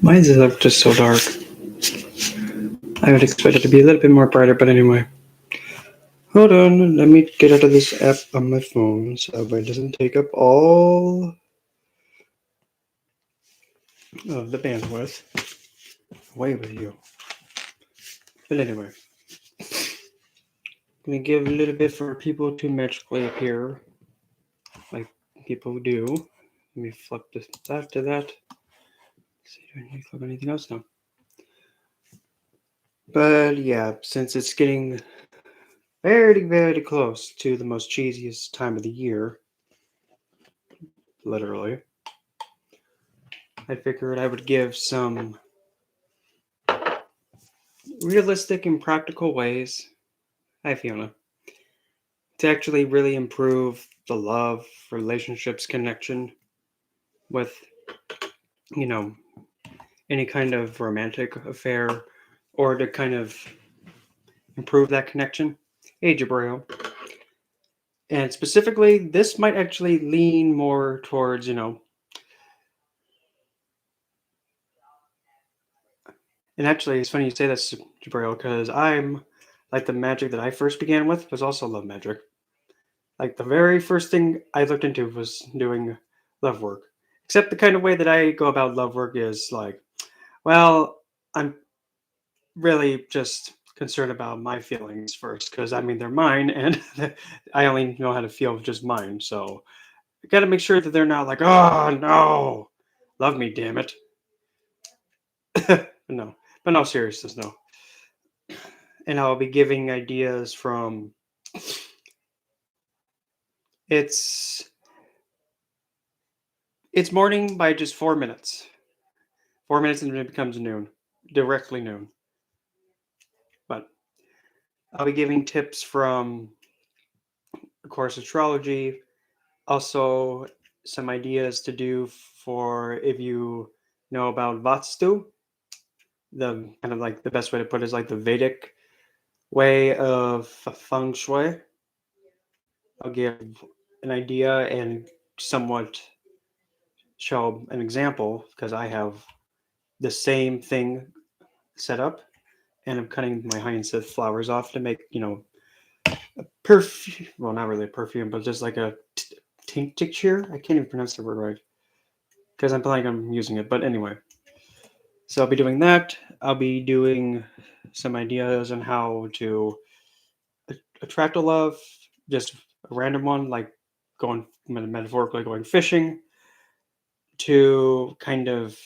Why is it just so dark? I would expect it to be a little bit more brighter, but anyway. Hold on, let me get out of this app on my phone so it doesn't take up all of the bandwidth. Away with you. But anyway, I'm gonna give a little bit for people to magically appear, like people do. Let me flip that to that. Let's see, do I need to flip anything else now? But yeah, since it's getting very, very close to the most cheesiest time of the year, literally, I figured I would give some realistic and practical ways, hi Fiona, to actually really improve the love, relationships, connection with, any kind of romantic affair, or to kind of improve that connection. Hey, Jabril. And specifically, this might actually lean more towards, and actually, it's funny you say this, Jabril, because I'm, like, the magic that I first began with was also love magic. Like, the very first thing I looked into was doing love work. Except the kind of way that I go about love work is like, well, I'm really just concerned about my feelings first, because I mean, they're mine, and I only know how to feel with just mine. So I got to make sure that they're not like, oh no, love me, damn it. No, but no seriousness, no. And I'll be giving ideas from it's morning by just 4 minutes. 4 minutes and it becomes noon, directly noon. But I'll be giving tips from, of course, astrology, also some ideas to do for if you know about Vastu. The kind of like the best way to put it is like the Vedic way of feng shui. I'll give an idea and somewhat show an example because I have the same thing set up and I'm cutting my hyacinth flowers off to make, perfume. Well, not really a perfume, but just like a tincture. I can't even pronounce the word right because I'm planning on using it. But anyway, so I'll be doing that. I'll be doing some ideas on how to attract a love, just a random one, like going metaphorically going fishing, to kind of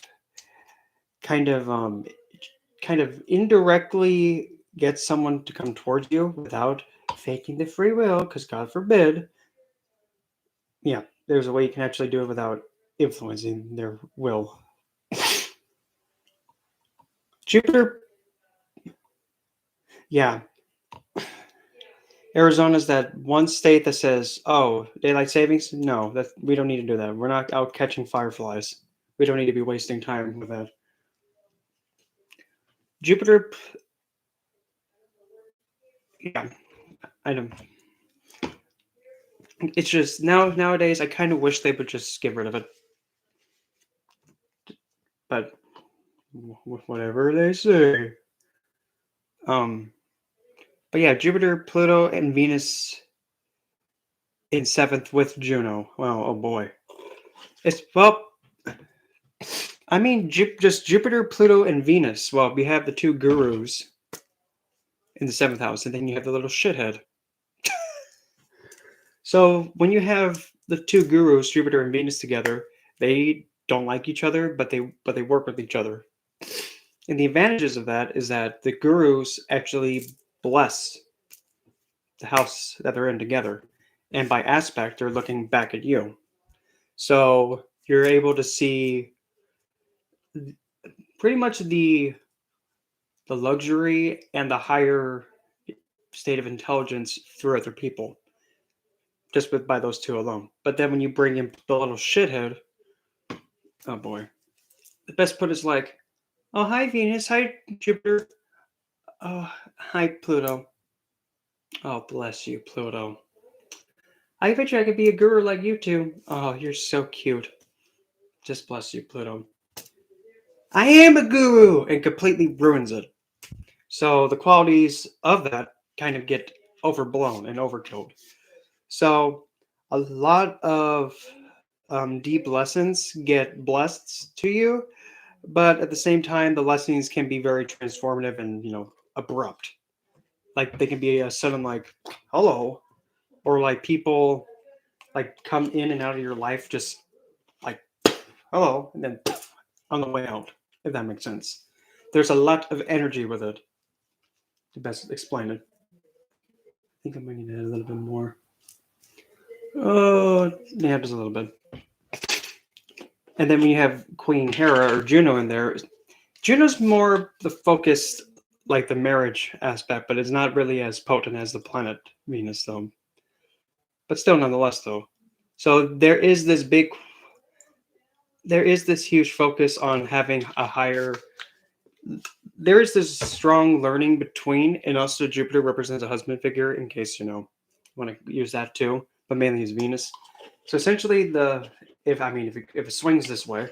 indirectly get someone to come towards you without faking the free will, because God forbid. Yeah, there's a way you can actually do it without influencing their will. Jupiter, yeah. Arizona's that one state that says, "Oh, daylight savings? No, that we don't need to do that. We're not out catching fireflies. We don't need to be wasting time with that." Jupiter, yeah, I don't. It's just nowadays I kind of wish they would just get rid of it, but whatever they say. But yeah, Jupiter, Pluto, and Venus in seventh with Juno. Well, oh boy, I mean, just Jupiter, Pluto, and Venus. Well, we have the two gurus in the seventh house, and then you have the little shithead. So when you have the two gurus, Jupiter and Venus together, they don't like each other, but they work with each other. And the advantages of that is that the gurus actually bless the house that they're in together, and by aspect, they're looking back at you. So you're able to see pretty much the luxury and the higher state of intelligence through other people just by those two alone. But then when you bring in the little shithead, oh boy, the best put is like, oh hi Venus, hi Jupiter, oh hi Pluto, oh bless you Pluto, I bet you I could be a guru like you two. Oh, you're so cute. Just bless you, Pluto. I am a guru! And completely ruins it. So the qualities of that kind of get overblown and overkilled. So a lot of deep lessons get blessed to you, but at the same time, the lessons can be very transformative and abrupt. Like they can be a sudden like, hello, or like people like come in and out of your life just like hello, and then on the way out. If that makes sense. There's a lot of energy with it. To best explain it. I think I might need to add a little bit more. Oh, yeah, just a little bit. And then when you have Queen Hera or Juno in there, Juno's more the focused, like the marriage aspect, but it's not really as potent as the planet Venus, though. But still, nonetheless, though. So there is this huge focus on having a higher. There is this strong learning between, and also Jupiter represents a husband figure, in case want to use that too, but mainly is Venus. So essentially, if it swings this way,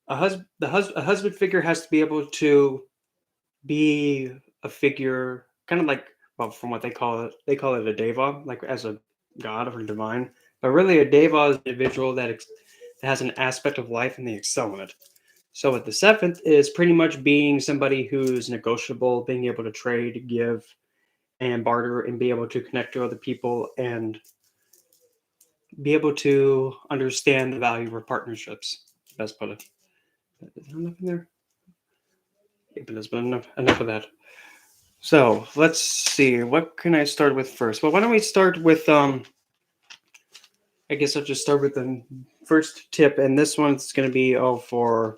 a husband figure has to be able to be a figure, kind of like, well, from what they call it a deva, like as a god or divine, but really a deva is an individual that has an aspect of life and they excel in it. So with the seventh is pretty much being somebody who's negotiable, being able to trade, give, and barter, and be able to connect to other people and be able to understand the value of partnerships. Best put it. Is there enough in there? Yeah, but there's been enough of that. So let's see. What can I start with first? Well, why don't we start with I guess I'll just start with the first tip, and this one's gonna be for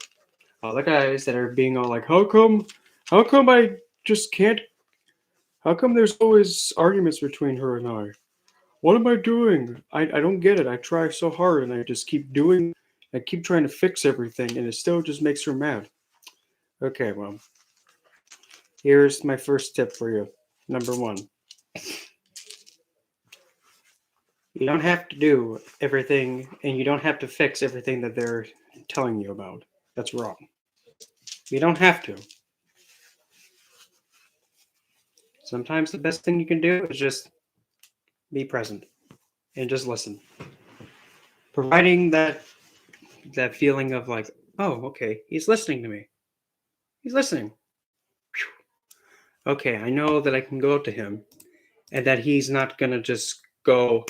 all the guys that are being all like, how come I just can't, how come there's always arguments between her and I? What am I doing? I don't get it. I try so hard and I keep trying to fix everything and it still just makes her mad. Okay, well, here's my first tip for you. Number one, you don't have to do everything and you don't have to fix everything that they're telling you about. That's wrong. You don't have to. Sometimes the best thing you can do is just be present and just listen. Providing that feeling of like, oh, okay, he's listening to me. He's listening. Okay, I know that I can go to him and that he's not going to just go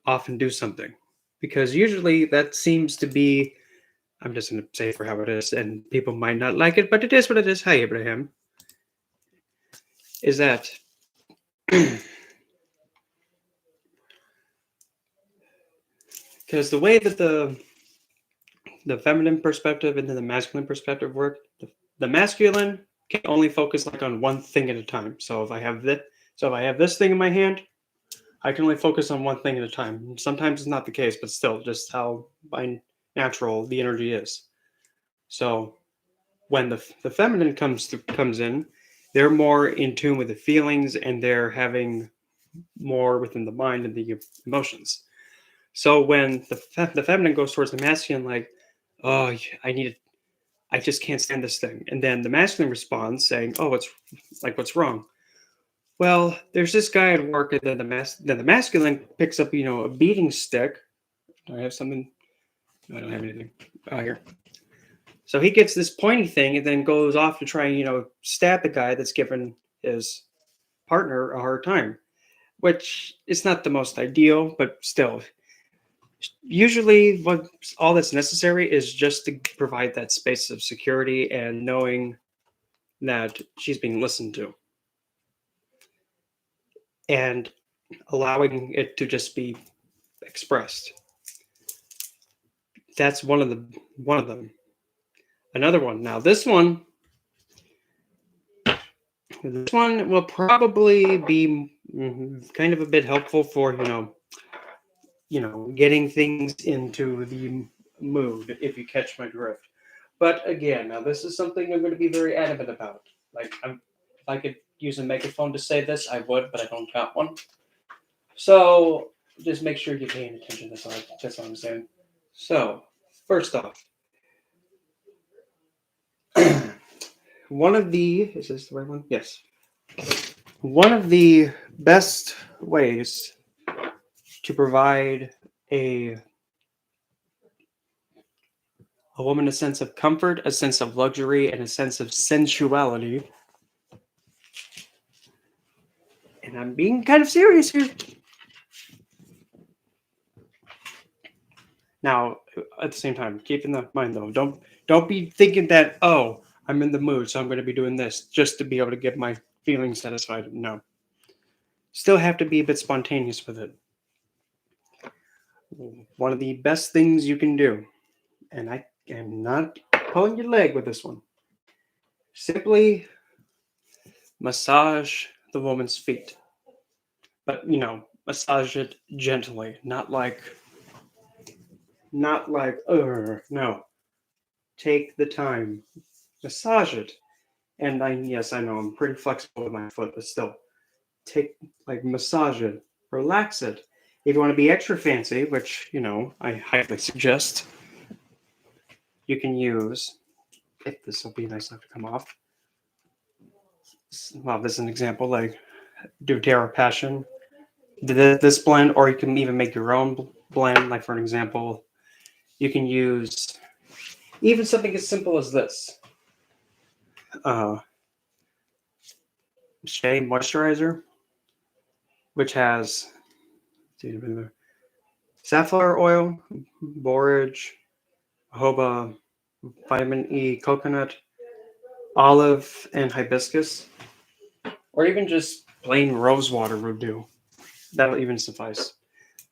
off and do something. Because usually that seems to be, I'm just going to say for how it is, and people might not like it, but it is what it is. Hi, Abraham. Is that because the way that the feminine perspective and then the masculine perspective work, the masculine can only focus like on one thing at a time. So if I have this thing in my hand, I can only focus on one thing at a time. Sometimes it's not the case, but still, just how by natural the energy is. So when the feminine comes in, they're more in tune with the feelings and they're having more within the mind and the emotions. So when the feminine goes towards the masculine, like, oh, I just can't stand this thing, and then the masculine responds saying, oh, what's wrong? Well, there's this guy at work, and then the masculine picks up, a beating stick. Do I have something? No, I don't have anything. Oh, here. So he gets this pointy thing, and then goes off to try and stab the guy that's given his partner a hard time, which is not the most ideal, but still. Usually, all that's necessary is just to provide that space of security and knowing that she's being listened to, and allowing it to just be expressed. That's one of them. Another one. Now this one will probably be kind of a bit helpful for getting things into the mood, if you catch my drift. But again, now this is something I'm going to be very adamant about. Like, if I could use a megaphone to say this, I would, but I don't got one. So just make sure you're paying attention. That's all I'm saying. So, first off, is this the right one? Yes. One of the best ways to provide a a woman a sense of comfort, a sense of luxury, and a sense of sensuality. And I'm being kind of serious here. Now, at the same time, keep in mind though, don't be thinking that, oh, I'm in the mood, so I'm going to be doing this just to be able to get my feelings satisfied. No, still have to be a bit spontaneous with it. One of the best things you can do, and I am not pulling your leg with this one, simply massage the woman's feet. But massage it gently, not like no. Take the time, massage it. And yes, I know I'm pretty flexible with my foot, but still, massage it, relax it. If you want to be extra fancy, which I highly suggest, you can use. If this will be nice enough to come off. Well, this is an example, like doTERRA Passion, this blend, or you can even make your own blend. Like for an example, you can use even something as simple as this. Shea Moisturizer, which has safflower oil, borage, jojoba, vitamin E, coconut, olive, and hibiscus, or even just plain rose water would do. That'll even suffice.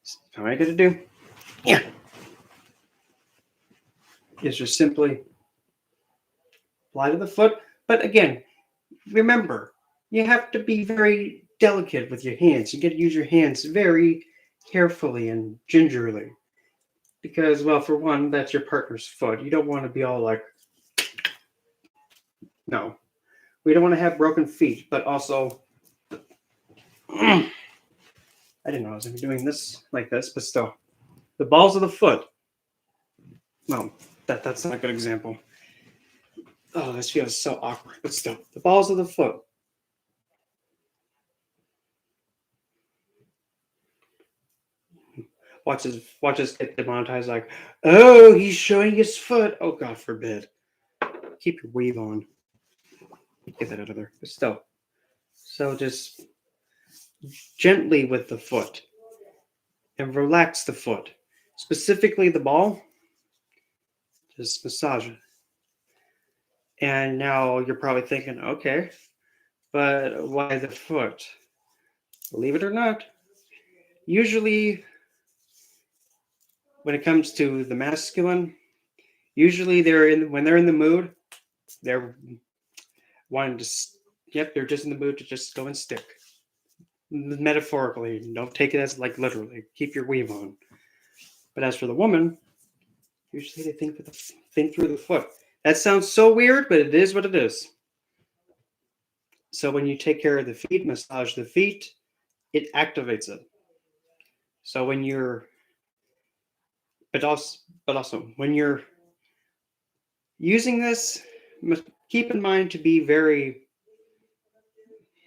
So all I got to do, is just simply apply to the foot. But again, remember, you have to be very delicate with your hands. You got to use your hands very carefully and gingerly. Because, well, for one, that's your partner's foot. You don't want to be all like, no. We don't want to have broken feet, but also, I didn't know I was going to be doing this like this, but still. The balls of the foot. No, that's not a good example. Oh, this feels so awkward, but still. The balls of the foot. Watch us get demonetized like, oh, he's showing his foot. Oh, God forbid. Keep your weave on. Get that out of there. But still. So just gently with the foot. And relax the foot. Specifically the ball. Just massage it. And now you're probably thinking, okay, but why the foot? Believe it or not, usually when it comes to the masculine, usually when they're in the mood, they're wanting to, they're just in the mood to just go and stick. Metaphorically, don't take it as like literally. Keep your weave on. But as for the woman, usually they think through the foot. That sounds so weird, but it is what it is. So when you take care of the feet, massage the feet, it activates it. So when you're, but also when you're using this, keep in mind to be very.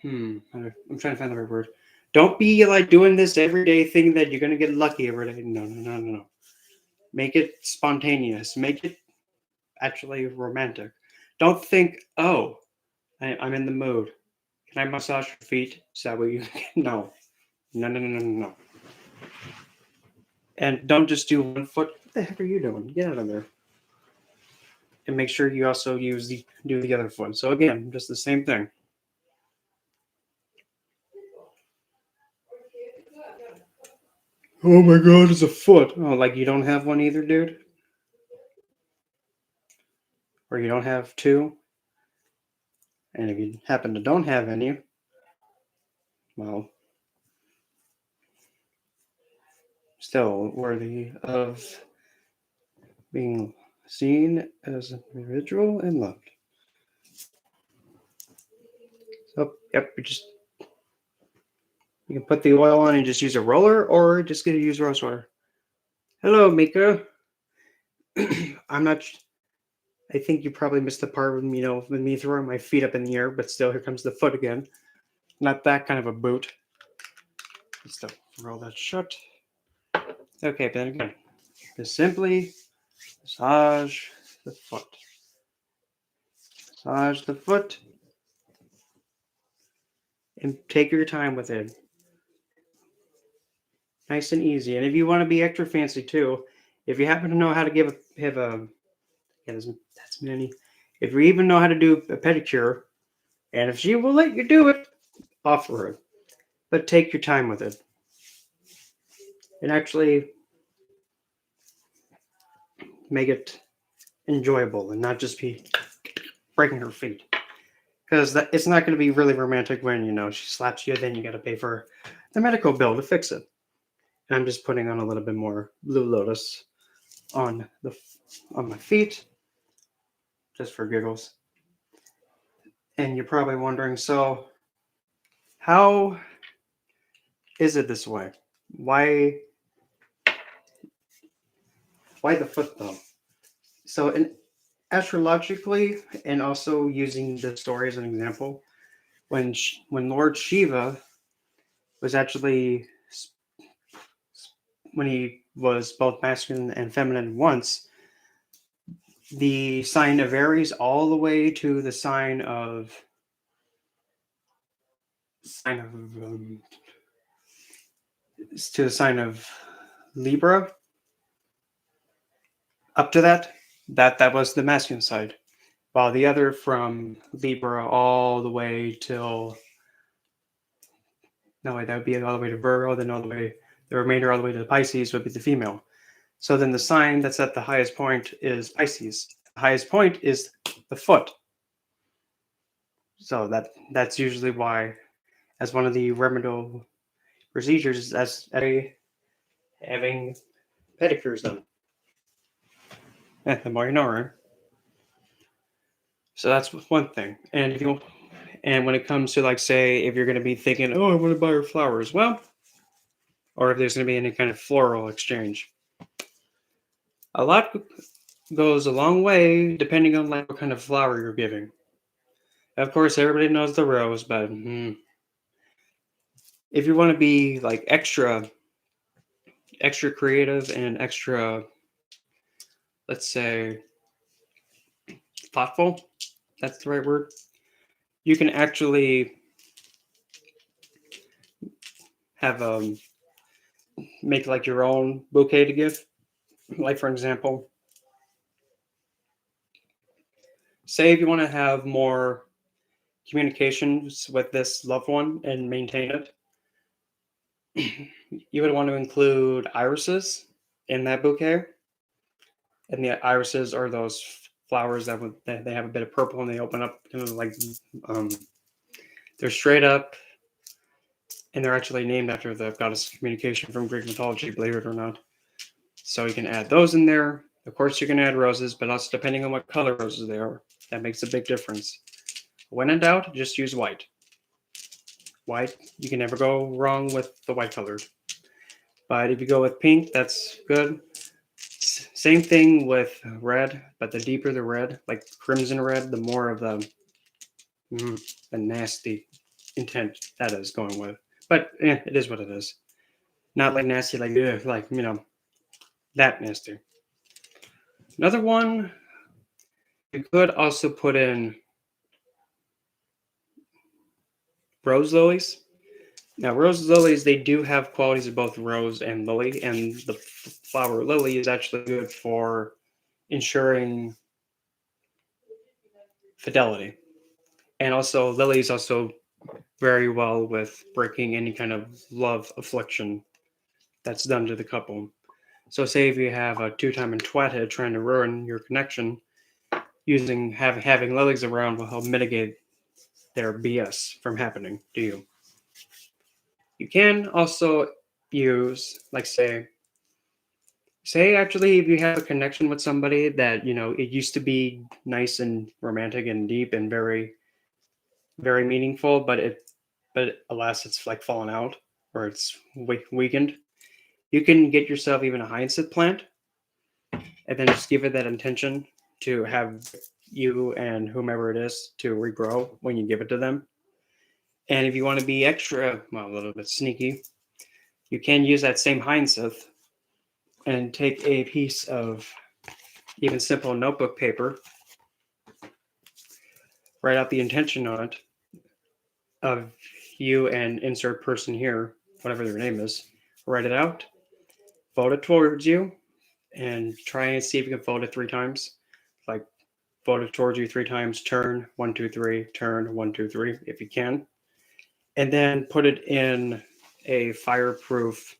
I'm trying to find the right word. Don't be like doing this everyday thing that you're gonna get lucky every day. No. Make it spontaneous. Make it actually romantic. Don't think, oh, I'm in the mood. Can I massage your feet? Is that what you? No. And don't just do one foot. What the heck are you doing? Get out of there. And make sure you also do the other foot. So again, just the same thing. Oh my God, it's a foot. Oh, like you don't have one either, dude? Or you don't have two? And if you happen to don't have any, well, still worthy of being seen as an individual and loved. So, yep, You can put the oil on and just use a roller, or just gonna use rose water. Hello, Mika. I'm not. I think you probably missed the part with with me throwing my feet up in the air, but still, here comes the foot again. Not that kind of a boot. Still, roll that shut. Okay, but then again, just simply massage the foot. Massage the foot, and take your time with it. Nice and easy. And if you want to be extra fancy too, if you happen to know how to that's many. If you even know how to do a pedicure, and if she will let you do it, offer it. But take your time with it. And actually make it enjoyable and not just be breaking her feet. Because it's not going to be really romantic when, she slaps you, then you got to pay for the medical bill to fix it. And I'm just putting on a little bit more Blue Lotus on my feet, just for giggles. And you're probably wondering, so how is it this way? Why the foot though? So astrologically, and also using the story as an example, when Lord Shiva was actually, when he was both masculine and feminine once, the sign of Aries all the way to the sign of Libra. Up to that was the masculine side, while the other from Libra all the way till that would be all the way to Virgo, then the remainder all the way to Pisces would be the female. So then the sign that's at the highest point is Pisces. The highest point is the foot. So that's usually why, as one of the remedial procedures, as having pedicures done. The more you know, right? So that's one thing. And when it comes to, like, say, if you're going to be thinking, oh, I want to buy her flowers, well, or if there's going to be any kind of floral exchange, a lot goes a long way depending on like what kind of flower you're giving. Of course, everybody knows the rose, but if you want to be like extra creative and extra, let's say, thoughtful, that's the right word, you can actually have make like your own bouquet to give. Like, for example, say if you want to have more communications with this loved one and maintain it, you would want to include irises in that bouquet. And the irises are those flowers that they have a bit of purple and they open up, like they're straight up, and they're actually named after the goddess of communication from Greek mythology, believe it or not. So you can add those in there. Of course, you can add roses, but also depending on what color roses they are, that makes a big difference. When in doubt, just use white. White, you can never go wrong with the white colored. But if you go with pink, that's good. Same thing with red, but the deeper the red, like crimson red, the more of the nasty intent that is going with. But it is what it is. Not like nasty, like that nasty. Another one, you could also put in rose lilies. Now, rose lilies, they do have qualities of both rose and lily, and the flower lily is actually good for ensuring fidelity. And also, lilies also very well with breaking any kind of love affliction that's done to the couple. So say if you have a two-time twathead trying to ruin your connection, having lilies around will help mitigate their BS from happening to you. You can also use, like, say actually if you have a connection with somebody that, it used to be nice and romantic and deep and very, very meaningful, but alas, it's like fallen out. or it's weakened, you can get yourself even a hyacinth plant and then just give it that intention to have you and whomever it is to regrow when you give it to them. And if you want to be extra, well, a little bit sneaky, you can use that same hyacinth and take a piece of even simple notebook paper, write out the intention on it of you and insert person here, whatever their name is, write it out, fold it towards you, and try and see if you can fold it 3 times. Like fold it towards you 3 times, turn 1, 2, 3, turn 1, 2, 3, if you can. And then put it in a fireproof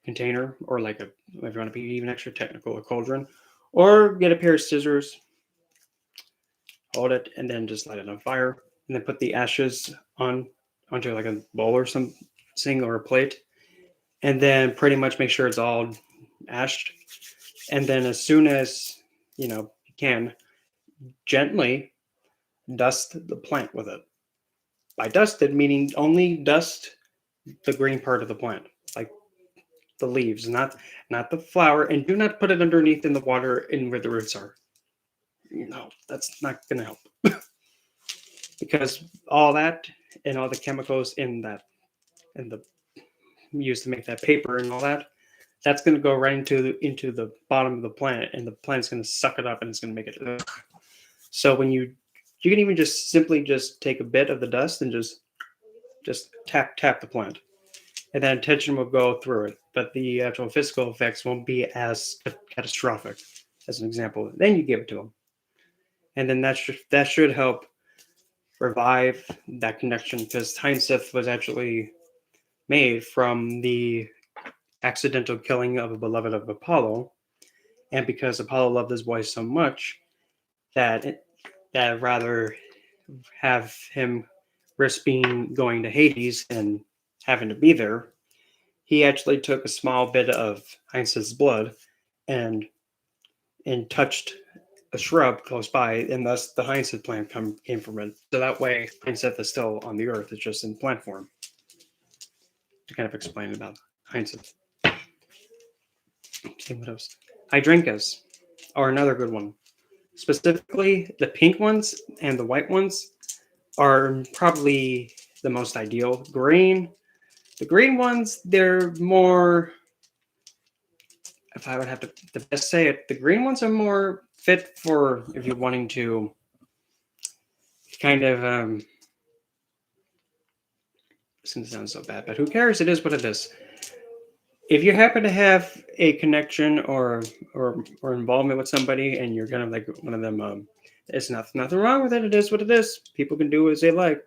container, or like a, if you want to be even extra technical, a cauldron, or get a pair of scissors, hold it, and then just light it on fire, and then put the ashes onto like a bowl or something or a plate, and then pretty much make sure it's all ashed. And then as soon as you can, gently dust the plant with it. By dusted, meaning only dust the green part of the plant, like the leaves, not the flower, and do not put it underneath in the water in where the roots are. No, that's not going to help because all that and all the chemicals in that and the used to make that paper and all that, that's going to go right into the bottom of the plant, and the plant's going to suck it up and it's going to make it. Ugh. So when you can even just simply just take a bit of the dust and just tap the plant, and that intention will go through it, but the actual physical effects won't be as catastrophic. As an example, then you give it to them, and then that should help revive that connection, because hyacinth was actually made from the accidental killing of a beloved of Apollo, and because Apollo loved his boy so much that rather have him risk going to Hades and having to be there, he actually took a small bit of Hyacinth's blood and touched a shrub close by, and thus the hyacinth plant came from it. So that way, hyacinth is still on the earth; it's just in plant form. To kind of explain about hyacinth. See what else? Hydrangeas are another good one. Specifically, the pink ones and the white ones are probably the most ideal. The green ones, they're more, if I would have to the best say it, the green ones are more fit for if you're wanting to kind of this doesn't sound so bad, but who cares? It is what it is. If you happen to have a connection or involvement with somebody, and you're kind of like one of them, it's nothing wrong with it. It is what it is. People can do as they like,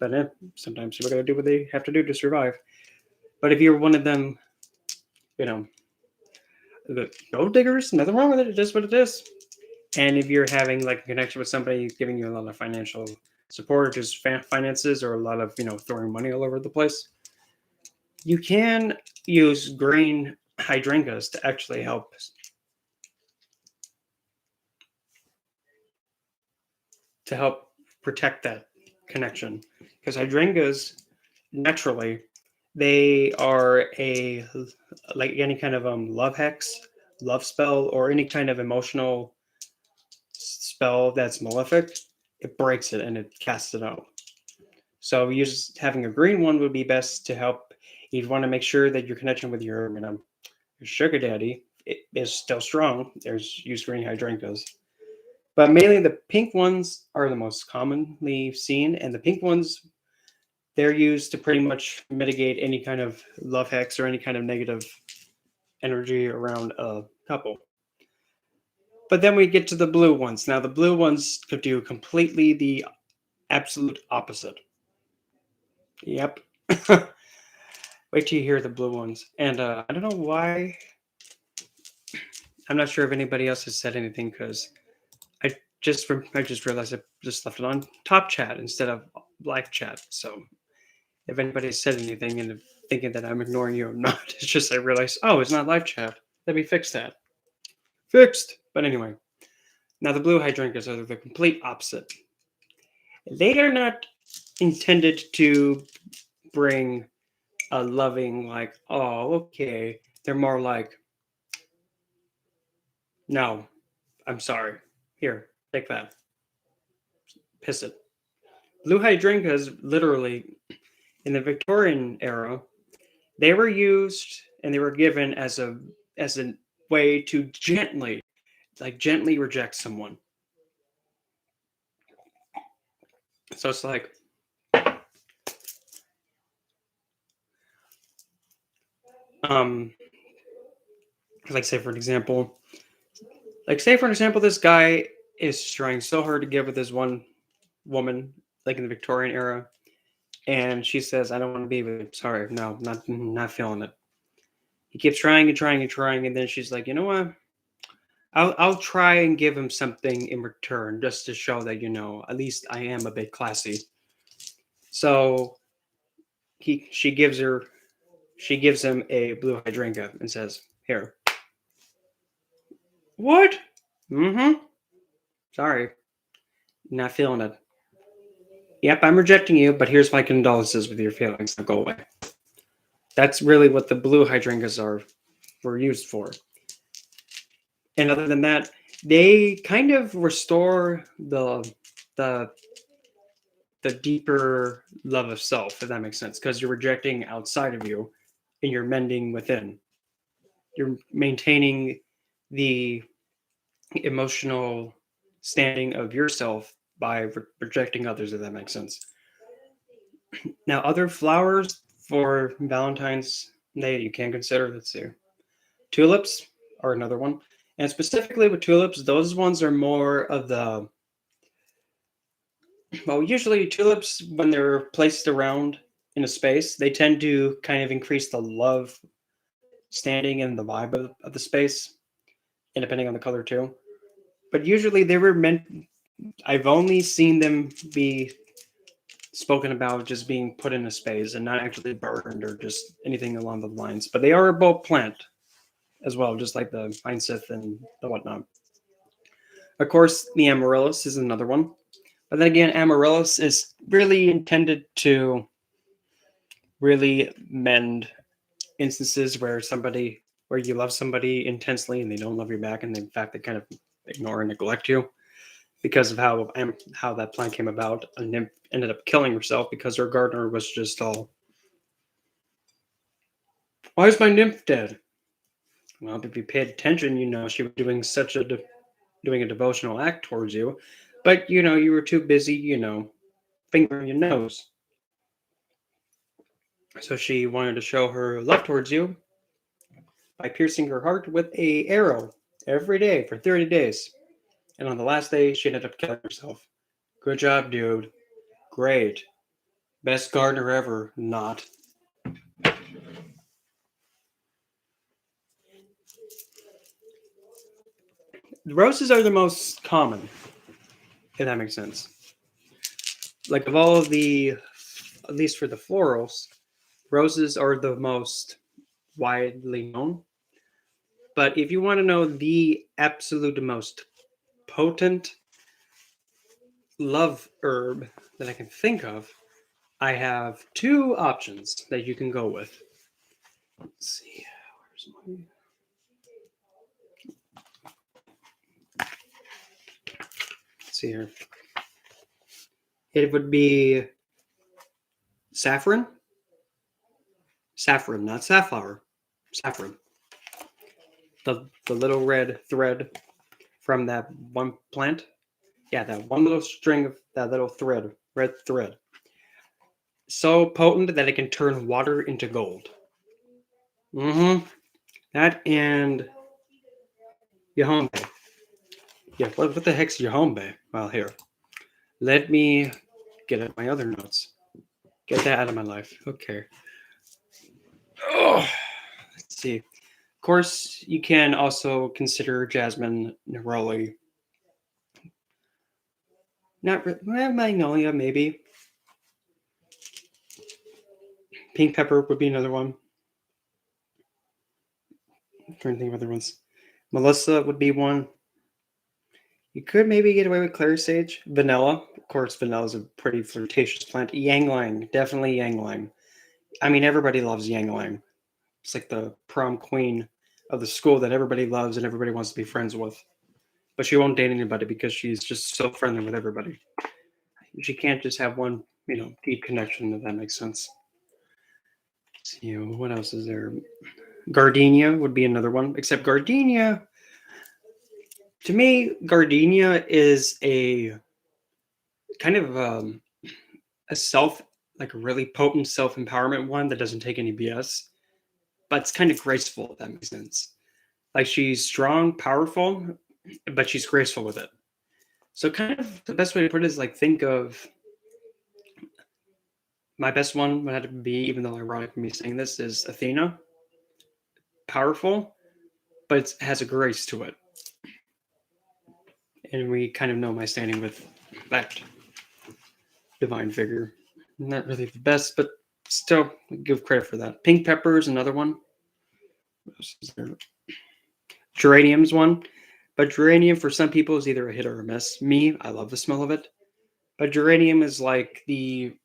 but sometimes people got to do what they have to do to survive. But if you're one of them, the gold diggers, nothing wrong with it. It is what it is. And if you're having like a connection with somebody giving you a lot of financial support, or just finances, or a lot of throwing money all over the place, you can use green hydrangeas to actually help protect that connection, because hydrangeas naturally, they are like any kind of love hex, love spell, or any kind of emotional spell that's malefic. It breaks it and it casts it out. So having a green one would be best to help. You'd want to make sure that your connection with your sugar daddy is still strong. Use green hydrangeas. But mainly the pink ones are the most commonly seen, and the pink ones, they're used to pretty much mitigate any kind of love hex or any kind of negative energy around a couple. But then we get to the blue ones. Now the blue ones could do completely the absolute opposite. Yep. Wait till you hear the blue ones. And I don't know why. I'm not sure if anybody else has said anything, because I just realized I just left it on top chat instead of live chat. So if anybody said anything and thinking that I'm ignoring you, I'm not. It's just I realized, oh, it's not live chat. Let me fix that. Fixed. But anyway, now the blue hydrangeas are the complete opposite. They are not intended to bring a loving, like, oh, okay. They're more like, no, I'm sorry. Here, take that. Piss it. Blue hydrangeas, literally, in the Victorian era, they were used and they were given as a way to gently reject someone. So it's um, like say for an example, this guy is trying so hard to get with this one woman, like in the Victorian era, and she says, "I don't want to be with you. Sorry, no, not feeling it." He keeps trying and trying and trying, and then she's like, "You know what? I'll try and give him something in return, just to show that at least I am a bit classy." So he she gives him a blue hydrangea and says, "Here." What? Mm-hmm. Sorry, not feeling it. Yep, I'm rejecting you, but here's my condolences with your feelings. Now go away. That's really what the blue hydrangeas were used for. And other than that, they kind of restore the the deeper love of self, if that makes sense, because you're rejecting outside of you and you're mending within. You're maintaining the emotional standing of yourself by rejecting others, if that makes sense. Now, other flowers for Valentine's Day you can consider, let's see. Tulips are another one. And specifically with tulips, those ones are more of the, well, usually tulips, when they're placed around in a space, they tend to kind of increase the love standing and the vibe of the space, and depending on the color too. But usually they were meant, I've only seen them be spoken about just being put in a space and not actually burned or just anything along the lines. But they are a bulb plant as well, just like the Heinseth and the whatnot. Of course, the amaryllis is another one. But then again, amaryllis is really intended to really mend instances where you love somebody intensely and they don't love you back, and in fact they kind of ignore and neglect you because of how that plant came about. A nymph ended up killing herself because her gardener was just all, "Why is my nymph dead?" Well, if you paid attention, she was doing doing a devotional act towards you, but you were too busy, fingering your nose. So she wanted to show her love towards you by piercing her heart with a arrow every day for 30 days. And on the last day, she ended up killing herself. Good job, dude. Great. Best gardener ever. Not. The roses are the most common, if that makes sense. Like of all of at least for the florals, roses are the most widely known. But if you want to know the absolute most potent love herb that I can think of, I have two options that you can go with. Let's see. Where's my... Let's see here. It would be saffron. Saffron, not safflower. Saffron. The little red thread from that one plant. Yeah, that one little string of that little thread, red thread. So potent that it can turn water into gold. Mm-hmm. That and Yahombe. Yeah, what the heck's Yahombe? Well, here. Let me get at my other notes. Get that out of my life. Okay. Oh, let's see. Of course, you can also consider jasmine, neroli. Not magnolia, maybe. Pink pepper would be another one. I'm trying to think of other ones. Melissa would be one. You could maybe get away with clary sage. Vanilla. Of course, vanilla is a pretty flirtatious plant. Ylang ylang. Definitely ylang ylang. I mean, everybody loves Yang Lang. It's like the prom queen of the school that everybody loves and everybody wants to be friends with. But she won't date anybody because she's just so friendly with everybody. She can't just have one, deep connection, if that makes sense. Let's see, what else is there? Gardenia would be another one. Except Gardenia, to me, Gardenia is a kind of a like a really potent self empowerment one that doesn't take any BS, but it's kind of graceful, if that makes sense. Like she's strong, powerful, but she's graceful with it. So kind of the best way to put it is like think of my best one would have to be, even though ironic me saying this, is Athena. Powerful, but it has a grace to it. And we kind of know my standing with that divine figure. Not really the best, but still give credit for that. Pink pepper is another one. What else is there? Geranium's one. But geranium for some people is either a hit or a miss. Me, I love the smell of it. But geranium is like the.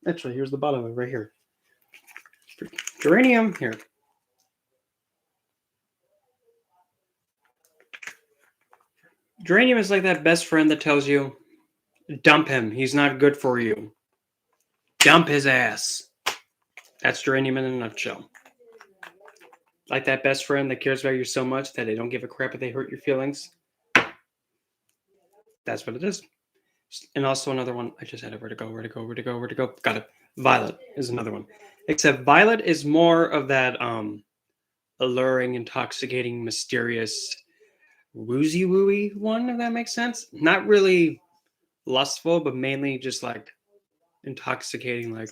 Actually, here's the bottom of it right here. Geranium, here. Geranium is like that best friend that tells you, dump him. He's not good for you. Dump his ass. That's geranium in a nutshell. Like that best friend that cares about you so much that they don't give a crap if they hurt your feelings. That's what it is. And also another one, I just had it. Where to go. Got it. Violet is another one. Except Violet is more of that alluring, intoxicating, mysterious, woozy wooey one, if that makes sense. Not really lustful, but mainly just like intoxicating, like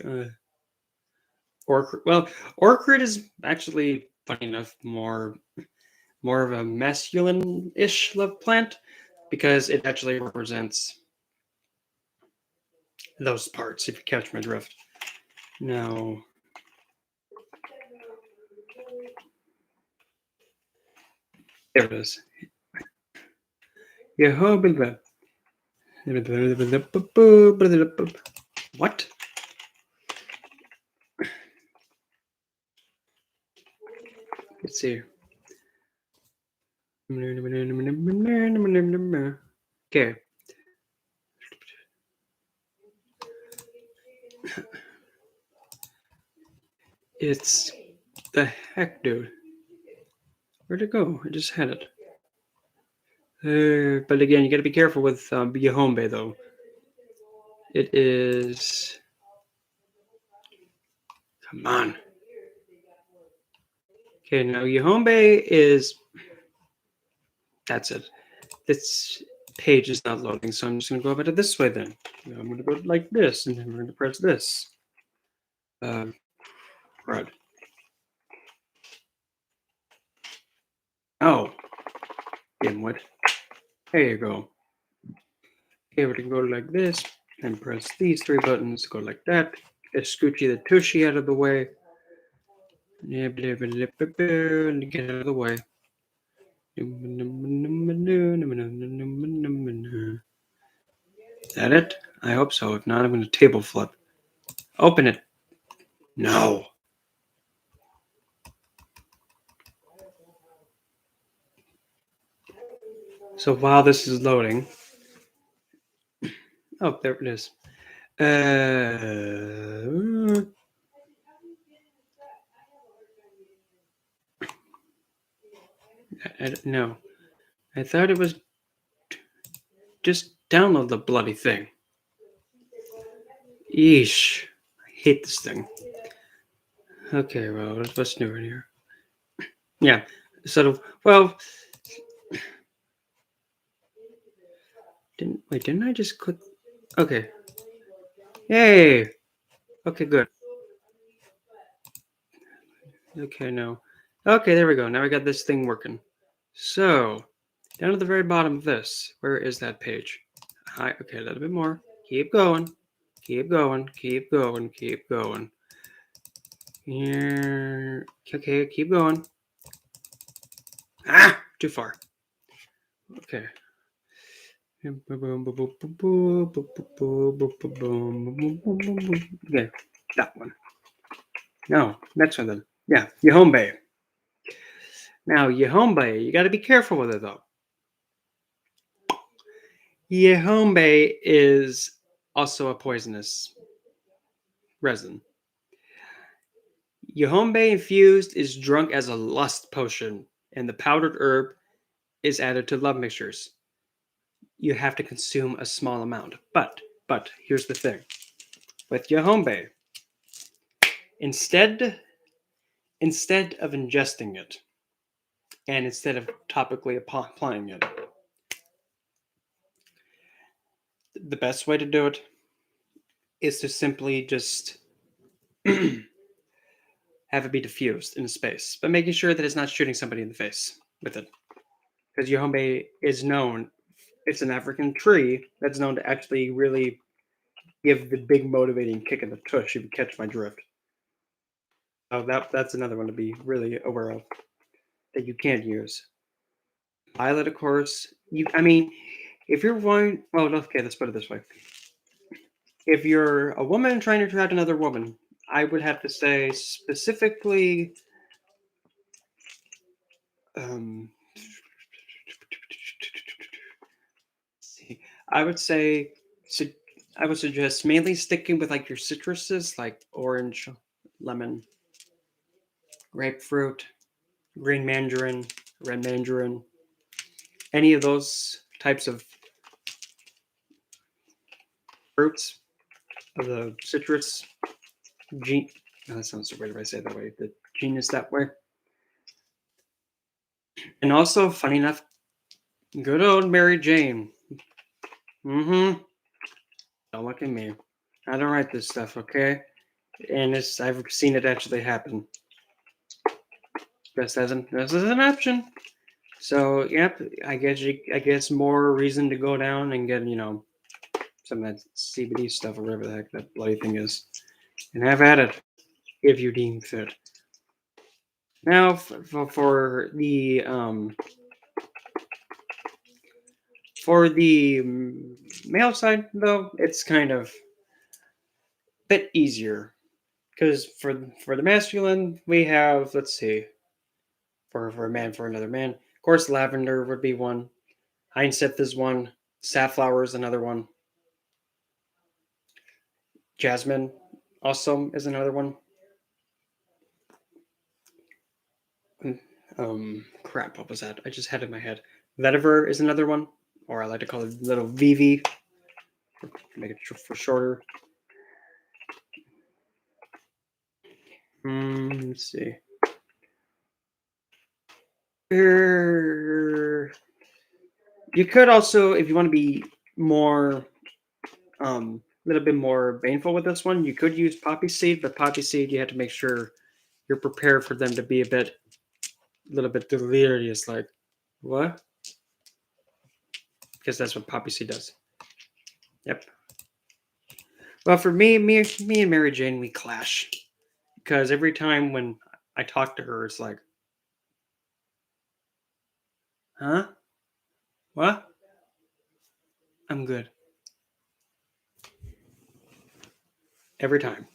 Orchid. Well, Orchid is actually, funny enough, more of a masculine-ish love plant because it actually represents those parts, if you catch my drift. Now, there it is. What? Let's see. Okay. It's the heck, dude. Where'd it go? I just had it. But again, you got to be careful with Yahombe, though. It is. Come on. Okay, now Yahombe is. That's it. This page is not loading, so I'm just going to go about it this way then. I'm going to go like this, and then we're going to press this. Right. Oh. Dimwit. There you go. Okay, we can go like this, and press these three buttons, go like that. Get Scoochie the Tushy out of the way. And get out of the way. Is that it? I hope so. If not, I'm going to table flip. Open it. No. So while this is loading. Oh, there it is. No. I thought it was just download the bloody thing. Yeesh. I hate this thing. Okay, well, what's new in here? Yeah, sort of. Well, didn't I just click? Okay. Yay. Okay, good. Okay, no. Okay, there we go. Now we got this thing working. So, down at the very bottom of this, where is that page? Hi. Okay, a little bit more. Keep going. Keep going. Keep going. Keep going. Here. Okay, keep going. Ah, too far. Okay. Okay, that one. No, next one then. Yeah, Yahombe. Now, Yahombe, you got to be careful with it though. Yahombe is also a poisonous resin. Yahombe infused is drunk as a lust potion, and the powdered herb is added to love mixtures. You have to consume a small amount. But here's the thing. With Yahombe, instead instead of ingesting it and instead of topically applying it, the best way to do it is to simply just have it be diffused in space, but making sure that it's not shooting somebody in the face with it. Because Yahombe is known, it's an African tree that's known to actually really give the big motivating kick in the tush, if you catch my drift. So that's another one to be really aware of that you can't use. Pilot, of course. I mean, if you're going, well, okay, let's put it this way. If you're a woman trying to attract another woman, I would have to say specifically, um, see, I would say, I would suggest mainly sticking with like your citruses, like orange, lemon, grapefruit, green mandarin, red mandarin, any of those types of fruits of the citrus gene. Oh, that sounds so weird if I say it that way. The genus that way. And also, funny enough, good old Mary Jane. Mm-hmm. Don't look at me. I don't write this stuff, okay? And I've seen it actually happen. This is an option. So yep, I guess more reason to go down and get some of that CBD stuff or whatever the heck that bloody thing is, and have at it if you deem fit. Now for the male side though, it's kind of a bit easier because for the masculine we have, let's see, for a man, for another man, of course lavender would be one, hyacinth is one, safflower is another one, jasmine also is another one. Crap, what was that? I just had it in my head. Vetiver is another one, or I like to call it little VV, make it for shorter. Let's see. You could also, if you want to be more, a little bit more baneful with this one, you could use poppy seed, but poppy seed, you have to make sure you're prepared for them to be a little bit delirious, like, what? Because that's what poppy seed does. Yep. Well, for me and Mary Jane, we clash because every time when I talk to her, it's like, huh? What? I'm good. Every time.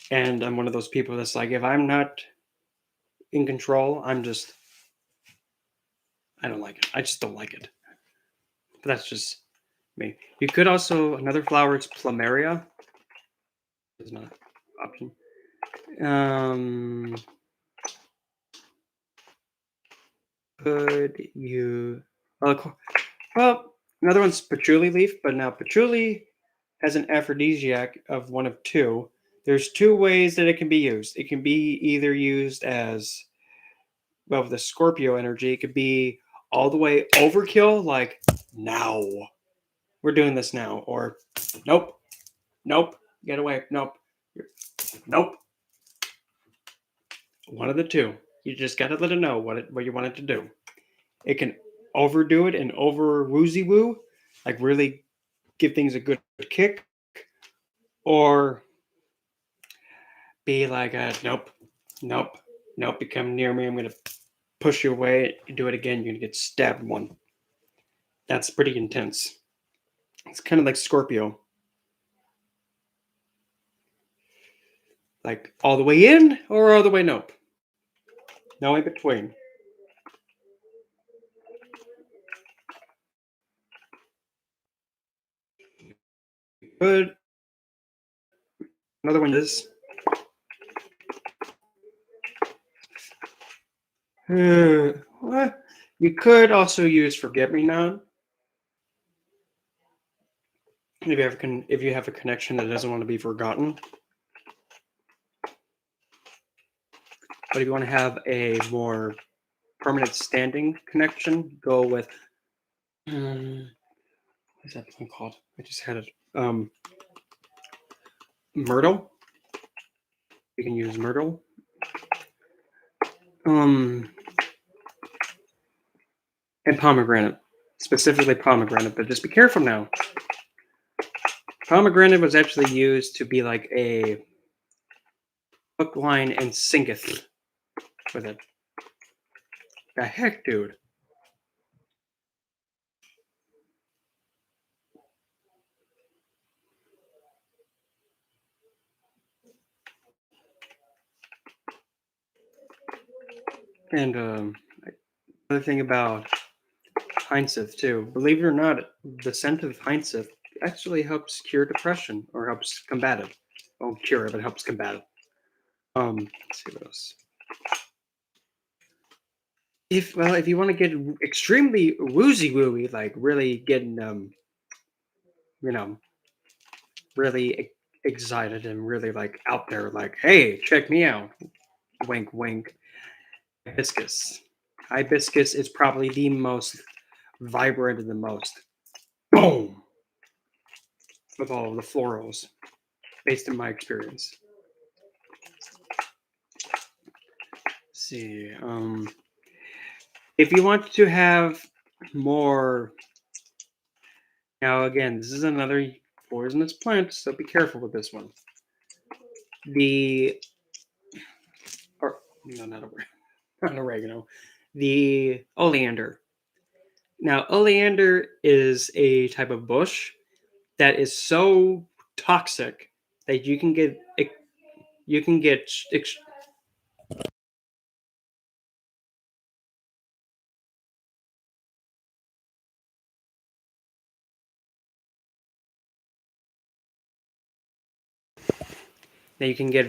And I'm one of those people that's like, if I'm not in control, I don't like it. I just don't like it. But that's just me. You could also, another flower is plumeria. It's not an option. Um, could you, well, another one's patchouli leaf, but now patchouli has an aphrodisiac of one of two. There's two ways that it can be used. It can be either used as, well, with the Scorpio energy, it could be all the way overkill, like, now. We're doing this now. Or, nope, nope, get away, nope, nope. One of the two. You just got to let it know what you want it to do. It can overdo it and over woozy woo, like really give things a good kick, or be like, nope, nope, nope, you come near me, I'm going to push you away. You do it again, you're going to get stabbed one. That's pretty intense. It's kind of like Scorpio. Like all the way in or all the way nope. No in between. Good. Another one is what? You could also use forget me not if you have a connection that doesn't want to be forgotten. But if you want to have a more permanent standing connection, go with what's that one called? I just had it. Myrtle. You can use myrtle. And pomegranate, specifically pomegranate, but just be careful now. Pomegranate was actually used to be like a hook, line, and sinketh with it. The heck, dude. And another thing about Heinzeth too. Believe it or not, the scent of Heinzeth actually helps cure depression or helps combat it. Won't cure it, but helps combat it. Let's see what else. If you want to get extremely woozy wooey, like really getting you know, really excited and really like out there, like, hey, check me out. Wink, wink. Hibiscus. Hibiscus is probably the most vibrant and the most boom of all of the florals, based on my experience. Let's see, if you want to have more, now again, this is another poisonous plant, so be careful with this one. Not oregano, the oleander. Now, oleander is a type of bush that is so toxic that you can get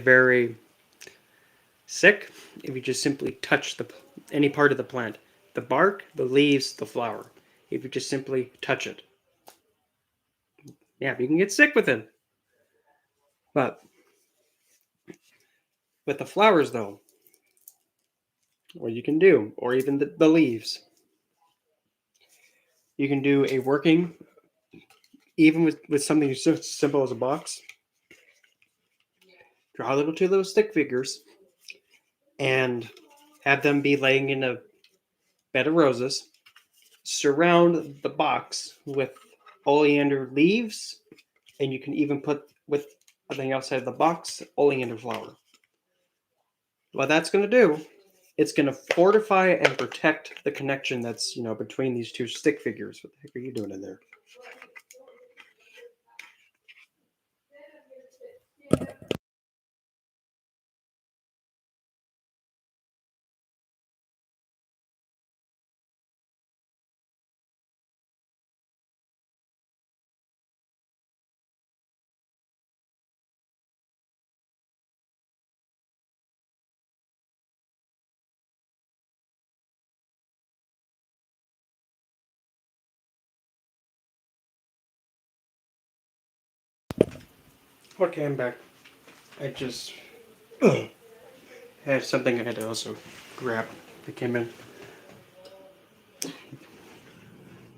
very sick if you just simply touch any part of the plant, the bark, the leaves, the flower. If you just simply touch it, yeah, you can get sick with it. But with the flowers, though, what you can do, or even the leaves, you can do a working, even with something so simple as a box. Draw two little stick figures, and have them be laying in a bed of roses. Surround the box with oleander leaves, and you can even put with something outside the box oleander flower. What that's going to do, it's going to fortify and protect the connection that's between these two stick figures. What the heck are you doing in there? Okay, I'm back. I just had something I had to also grab that came in.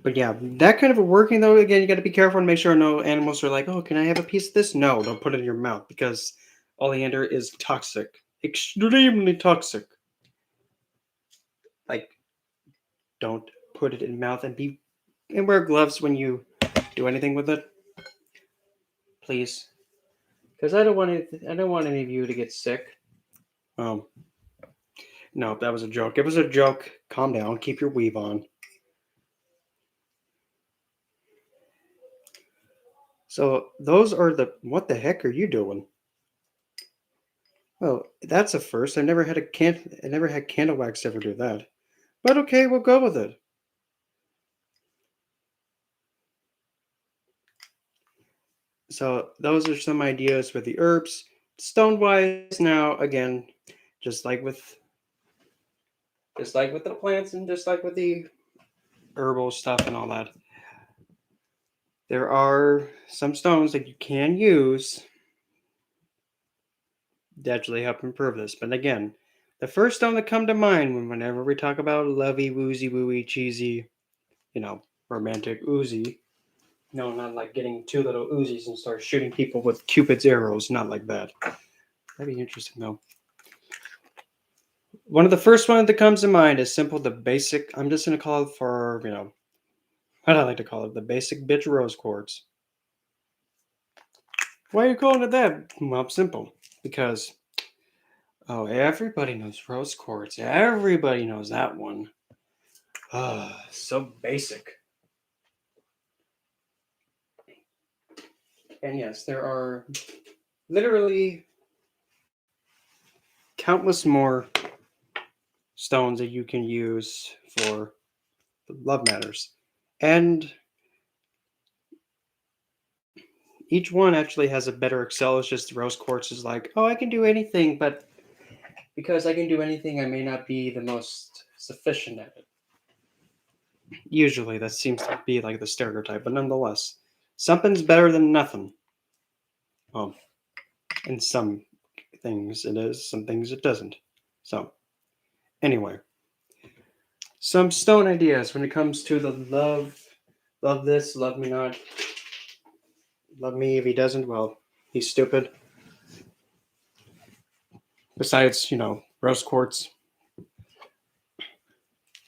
But yeah, that kind of a working though, again, you got to be careful and make sure no animals are like, oh, can I have a piece of this? No, don't put it in your mouth because oleander is toxic, extremely toxic. Like, don't put it in mouth and wear gloves when you do anything with it, please, because I don't want any of you to get sick. Um, no, that was a joke. It was a joke. Calm down. Keep your weave on. So those are what the heck are you doing? Well, that's a first. I never had candle wax ever do that. But okay, we'll go with it. So those are some ideas with the herbs. Stone wise, now again, just like with the plants and just like with the herbal stuff and all that, there are some stones that you can use to actually help improve this. But again, the first stone that come to mind whenever we talk about lovey, woozy, wooey, cheesy, romantic oozy. No, not like getting two little Uzis and start shooting people with Cupid's arrows. Not like that. That'd be interesting though. One of the first ones that comes to mind is simple, the basic. I'm just gonna call it for what I like to call it, the basic bitch rose quartz. Why are you calling it that? Well, simple. Because everybody knows rose quartz. Everybody knows that one. So basic. And yes, there are literally countless more stones that you can use for love matters. And each one actually has a better excel. It's just rose quartz is like, oh, I can do anything, but because I can do anything, I may not be the most sufficient at it. Usually, that seems to be like the stereotype, but nonetheless, something's better than nothing. Well, in some things it is, some things it doesn't. So, anyway, some stone ideas when it comes to the love this, love me not, love me if he doesn't. Well, he's stupid. Besides, rose quartz.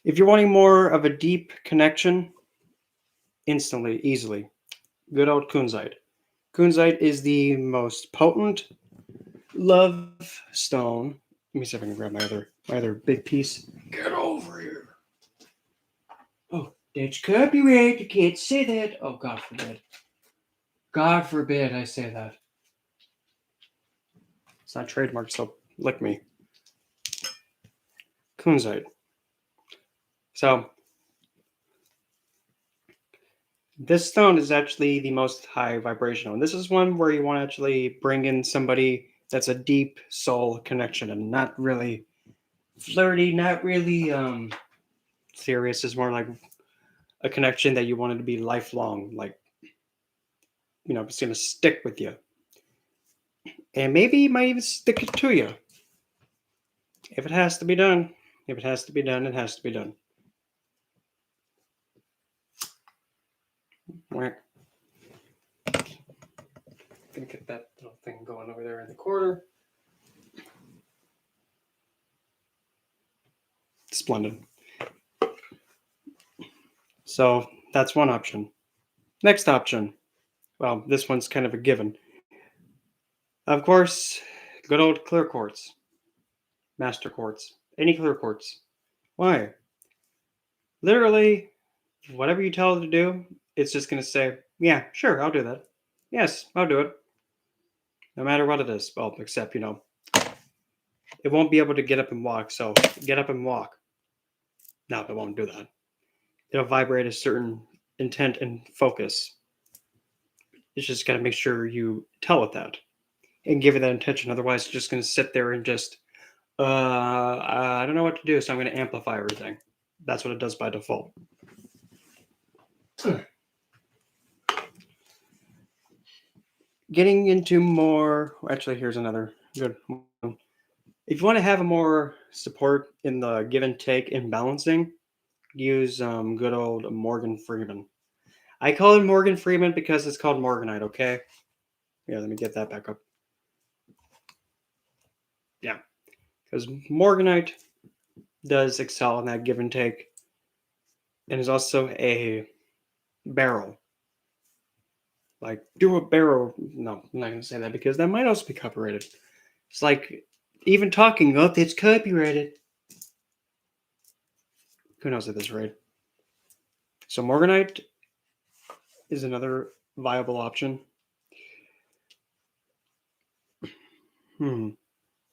If you're wanting more of a deep connection, instantly, easily, good old kunzite. Kunzite is the most potent love stone. Let me see if I can grab my other big piece. Get over here. Oh, that's copyright. You can't say that. Oh, God forbid. God forbid I say that. It's not trademarked, so lick me. Kunzite. So, this stone is actually the most high vibrational. And this is one where you want to actually bring in somebody that's a deep soul connection and not really flirty, not really serious. It's more like a connection that you wanted to be lifelong, like, it's going to stick with you. And maybe it might even stick it to you. If it has to be done, if it has to be done, it has to be done. Whack. Gonna get that little thing going over there in the corner. Splendid. So that's one option. Next option. Well, this one's kind of a given. Of course, good old clear quartz, master quartz, any clear quartz. Why? Literally, whatever you tell it to do, it's just going to say, yeah, sure, I'll do that. Yes, I'll do it. No matter what it is. Well, except, it won't be able to get up and walk. So get up and walk. No, it won't do that. It'll vibrate a certain intent and focus. It's just got to make sure you tell it that and give it that intention. Otherwise, it's just going to sit there and just, I don't know what to do, so I'm going to amplify everything. That's what it does by default. Getting into more, actually, here's another good one. If you want to have a more support in the give and take in balancing, use good old Morgan Freeman. I call it Morgan Freeman because it's called Morganite, okay? Yeah, let me get that back up. Yeah, because Morganite does excel in that give and take and is also a barrel. Like, do a barrel. No, I'm not going to say that because that might also be copyrighted. It's like, even talking up, it's copyrighted. Who knows if that's right? So Morganite is another viable option.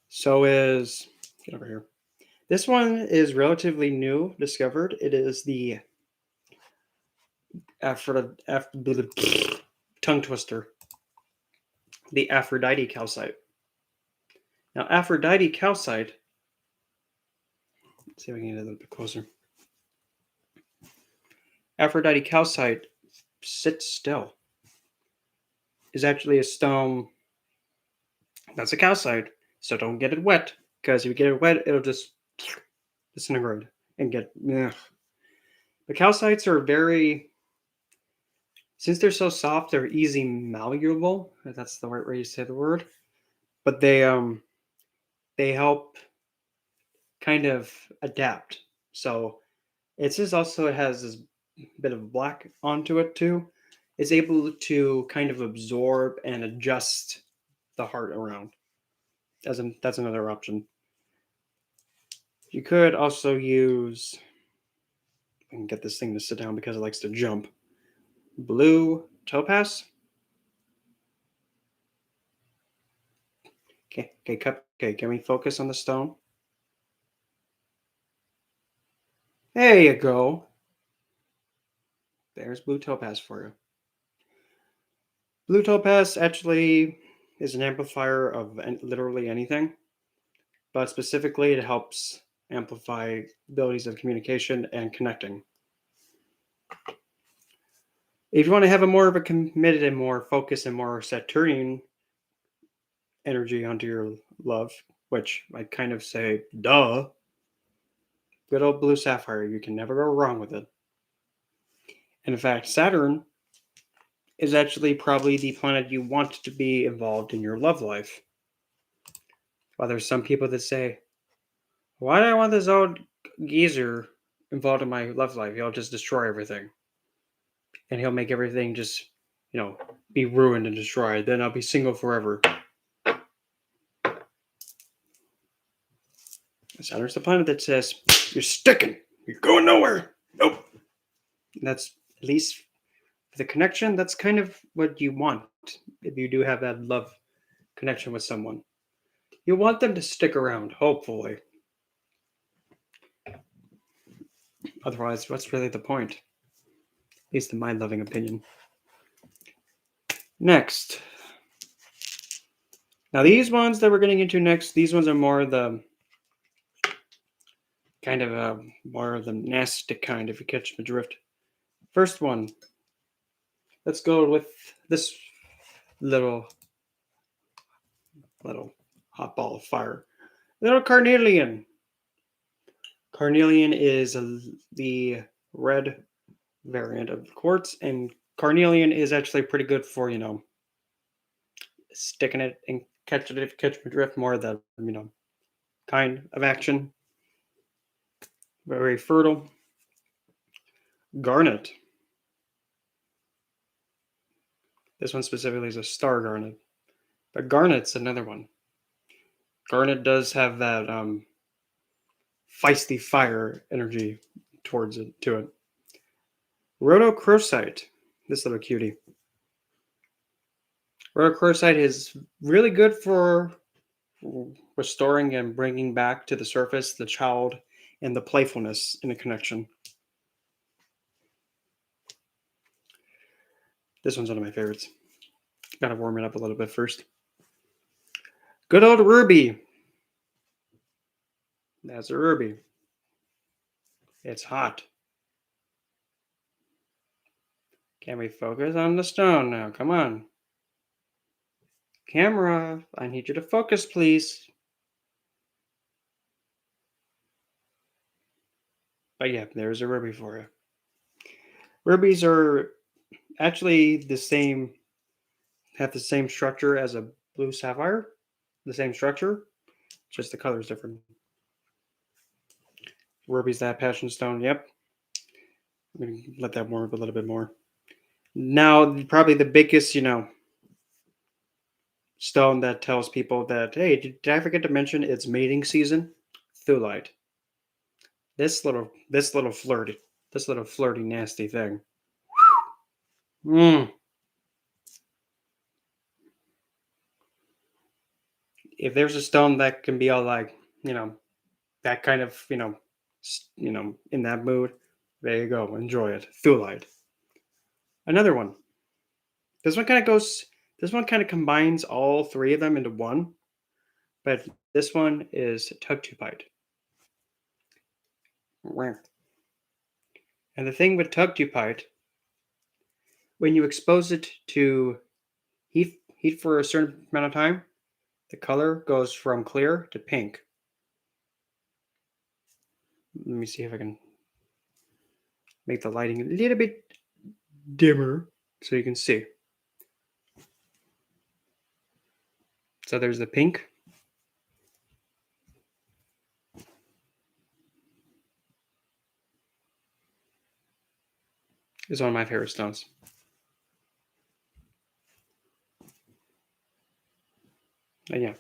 So is, get over here. This one is relatively new, discovered. It is the tongue twister, the Aphrodite calcite. Now, Aphrodite calcite, let's see if we can get a little bit closer. Aphrodite calcite sits still, is actually a stone that's a calcite, so don't get it wet, because if you get it wet, it'll just disintegrate and get. Ugh. The calcites are very, since they're so soft, they're easy malleable. If that's the right way to say the word. But they help kind of adapt. So it's just also, it has this bit of black onto it too. It's able to kind of absorb and adjust the heart around. That's another option. You could also use, I can get this thing to sit down because it likes to jump. Blue topaz. Okay, can we focus on the stone? There you go. There's blue topaz for you. Blue topaz actually is an amplifier of literally anything, but specifically it helps amplify abilities of communication and connecting. If you want to have a more of a committed and more focused and more Saturnian energy onto your love, which I kind of say, duh, good old blue sapphire, you can never go wrong with it. And in fact, Saturn is actually probably the planet you want to be involved in your love life. While there's some people that say, why do I want this old geezer involved in my love life? He'll just destroy everything. And he'll make everything just, be ruined and destroyed. Then I'll be single forever. Saturn's the planet that says, you're sticking. You're going nowhere. Nope. And that's, at least for the connection, that's kind of what you want if you do have that love connection with someone. You want them to stick around, hopefully. Otherwise, what's really the point? At least in my loving opinion. Next. Now, these ones that we're getting into next, these ones are more the kind of more of the nasty kind, if you catch my drift. First one. Let's go with this little hot ball of fire. Little carnelian. Carnelian is the red variant of quartz, and carnelian is actually pretty good for, sticking it and catch it if you catch my drift, more of the, kind of action. Very fertile. Garnet. This one specifically is a star garnet. But garnet's another one. Garnet does have that feisty fire energy to it. Rhodochrosite, this little cutie. Rhodochrosite is really good for restoring and bringing back to the surface the child and the playfulness in a connection. This one's one of my favorites. Gotta warm it up a little bit first. Good old ruby. That's a ruby. It's hot. Can we focus on the stone now? Come on. Camera, I need you to focus, please. But yeah, there's a ruby for you. Rubies are actually have the same structure as a blue sapphire. The same structure, just the color is different. Ruby's that passion stone, yep. I'm going to let that warm up a little bit more. Now, probably the biggest, stone that tells people that, hey, did I forget to mention it's mating season? Thulite. This little flirty, nasty thing. if there's a stone that can be all like, that kind of, in that mood, there you go. Enjoy it. Thulite. Another one. This one kind of goes. This one kind of combines all three of them into one, but this one is tugtupite. And the thing with tugtupite, when you expose it to heat for a certain amount of time, the color goes from clear to pink. Let me see if I can make the lighting a little bit dimmer so you can see. So there's the pink. Is one of my favorite stones. And yeah.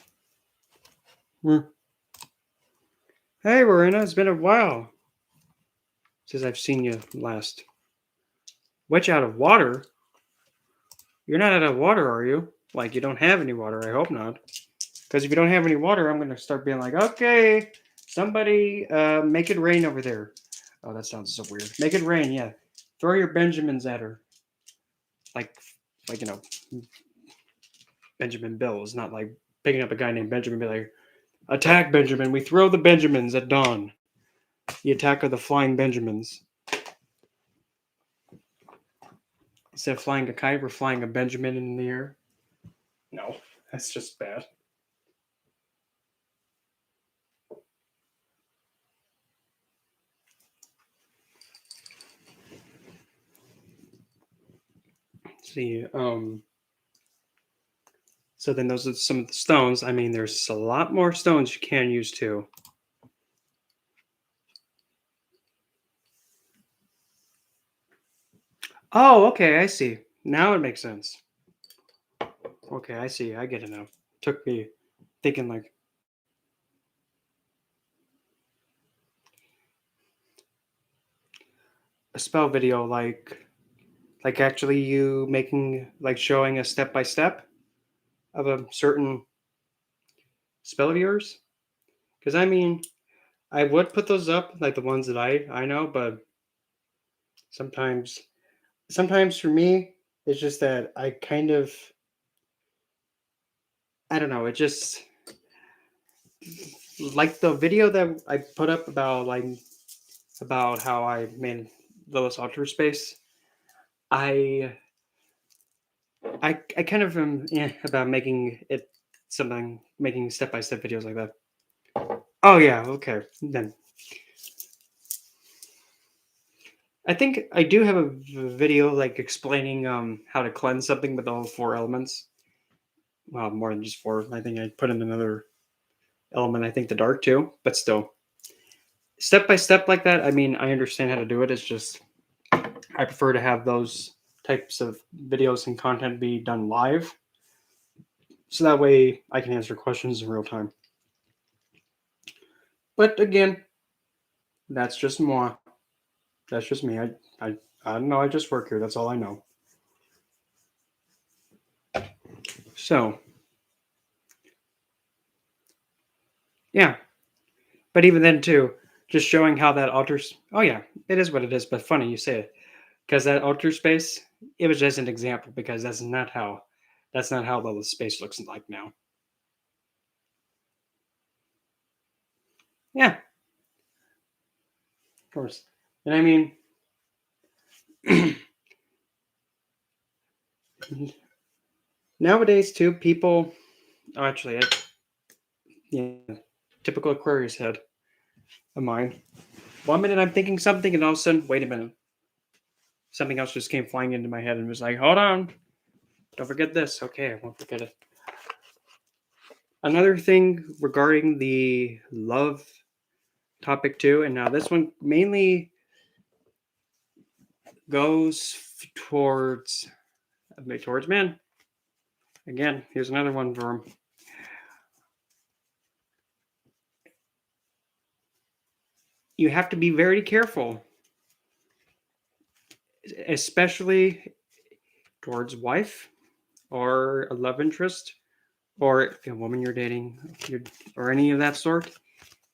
Hey, Marina, it's been a while since I've seen you last. What, you out of water? You're not out of water, are you? Like, you don't have any water. I hope not. Because if you don't have any water, I'm going to start being like, okay, somebody make it rain over there. Oh, that sounds so weird. Make it rain, yeah. Throw your Benjamins at her. Like Benjamin Bill is not like picking up a guy named Benjamin and be like, attack Benjamin. We throw the Benjamins at dawn. The attack of the flying Benjamins. Instead of flying a kite, we're flying a Benjamin in the air. No, that's just bad. Let's see, so then those are some of the stones. I mean, there's a lot more stones you can use too. Oh, okay, I see. Now it makes sense. Okay, I see. I get it now. Took me thinking like a spell video, like actually you making like showing a step by step of a certain spell of yours. Because I mean, I would put those up like the ones that I know, but sometimes for me it's just that I kind of, I don't know, it just like the video that I put up about how I made Lilith's altar space. I kind of am about making it something, making step by step videos like that. Oh yeah, okay. Then I think I do have a video like explaining how to cleanse something with all four elements. Well, more than just four. I think I put in another element. I think the dark too, but still, step by step like that. I mean, I understand how to do it. It's just I prefer to have those types of videos and content be done live, so that way I can answer questions in real time. But again, that's just moi. That's just me. I don't know. I just work here. That's all I know. So yeah, but even then too, just showing how that alters. Oh yeah, it is what it is. But funny you say it, because that alter space, it was just an example, because that's not how the space looks like now. Yeah, of course. And I mean, nowadays too, people. Oh, actually, yeah, typical Aquarius head of mine. 1 minute I'm thinking something, and all of a sudden, wait a minute, something else just came flying into my head and was like, hold on, don't forget this. Okay, I won't forget it. Another thing regarding the love topic too, and now this one mainly goes towards men. Again, here's another one for him. You have to be very careful, especially towards wife or a love interest or a woman you're dating, or any of that sort,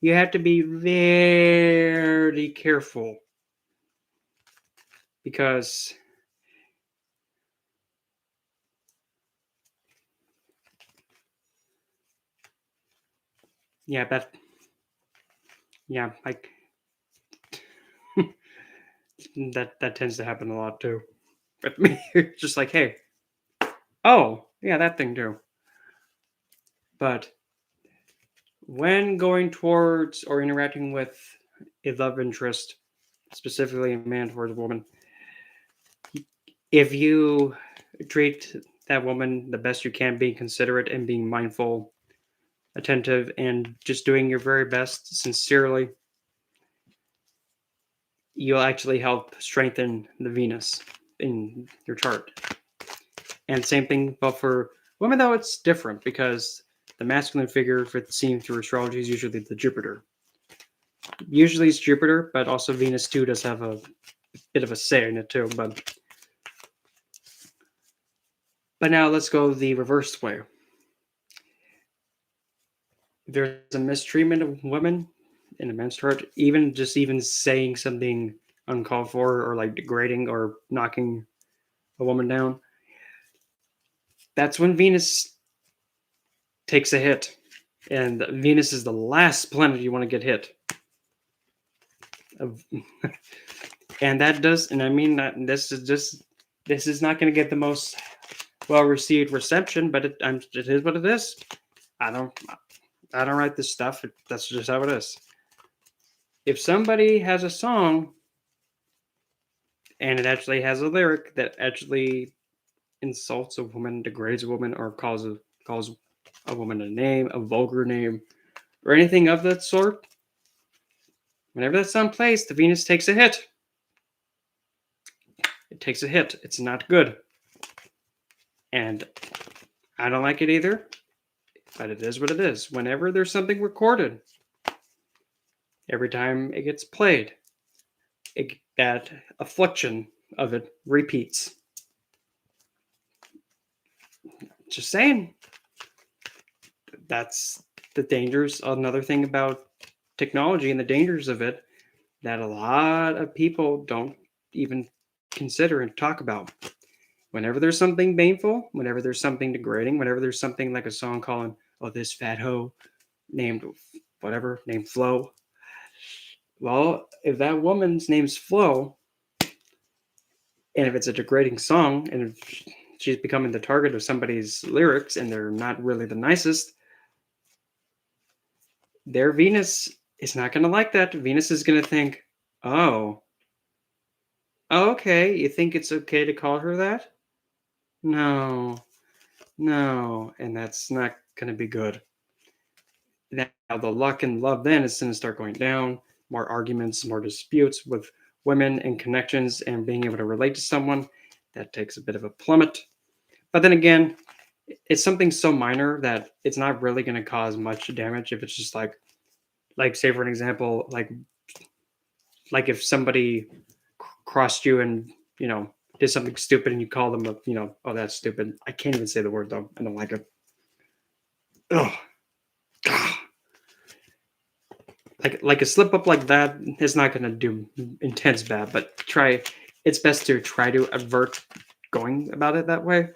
you have to be very careful because yeah, like that tends to happen a lot too. But me, it's just like, hey, oh yeah, that thing too. But when going towards or interacting with a love interest, specifically a man towards a woman, if you treat that woman the best you can, being considerate and being mindful, attentive, and just doing your very best sincerely, you'll actually help strengthen the Venus in your chart. And same thing, but for women, though, it's different because the masculine figure for seen through astrology is usually the Jupiter. Usually it's Jupiter, but also Venus too does have a bit of a say in it too. But now let's go the reverse way. There's a mistreatment of women in a men's chart, even saying something uncalled for or like degrading or knocking a woman down. That's when Venus takes a hit. And Venus is the last planet you want to get hit. And that does, and I mean, this is not going to get the most well received reception, but it is what it is. I don't write this stuff. That's just how it is. If somebody has a song and it actually has a lyric that actually insults a woman, degrades a woman, or calls a woman a name, a vulgar name, or anything of that sort, whenever that song plays, the Venus takes a hit. It takes a hit. It's not good. And I don't like it either, but it is what it is. Whenever there's something recorded, every time it gets played, that affliction of it repeats. Just saying. That's the dangers. Another thing about technology and the dangers of it that a lot of people don't even consider and talk about. Whenever there's something baneful, whenever there's something degrading, whenever there's something like a song calling, oh, this fat hoe named whatever, named Flo. Well, if that woman's name's Flo, and if it's a degrading song, and if she's becoming the target of somebody's lyrics and they're not really the nicest, their Venus is not going to like that. Venus is going to think, oh, okay, you think it's okay to call her that? No, no, and that's not going to be good. Now, the luck and love then is going to start going down, more arguments, more disputes with women and connections and being able to relate to someone. That takes a bit of a plummet. But then again, it's something so minor that it's not really going to cause much damage if it's just like say for an example, like if somebody crossed you and did something stupid and you call them oh, that's stupid. I can't even say the word though. I don't like it. Ugh. Like a slip up like that is not going to do intense bad, but it's best to try to avert going about it that way.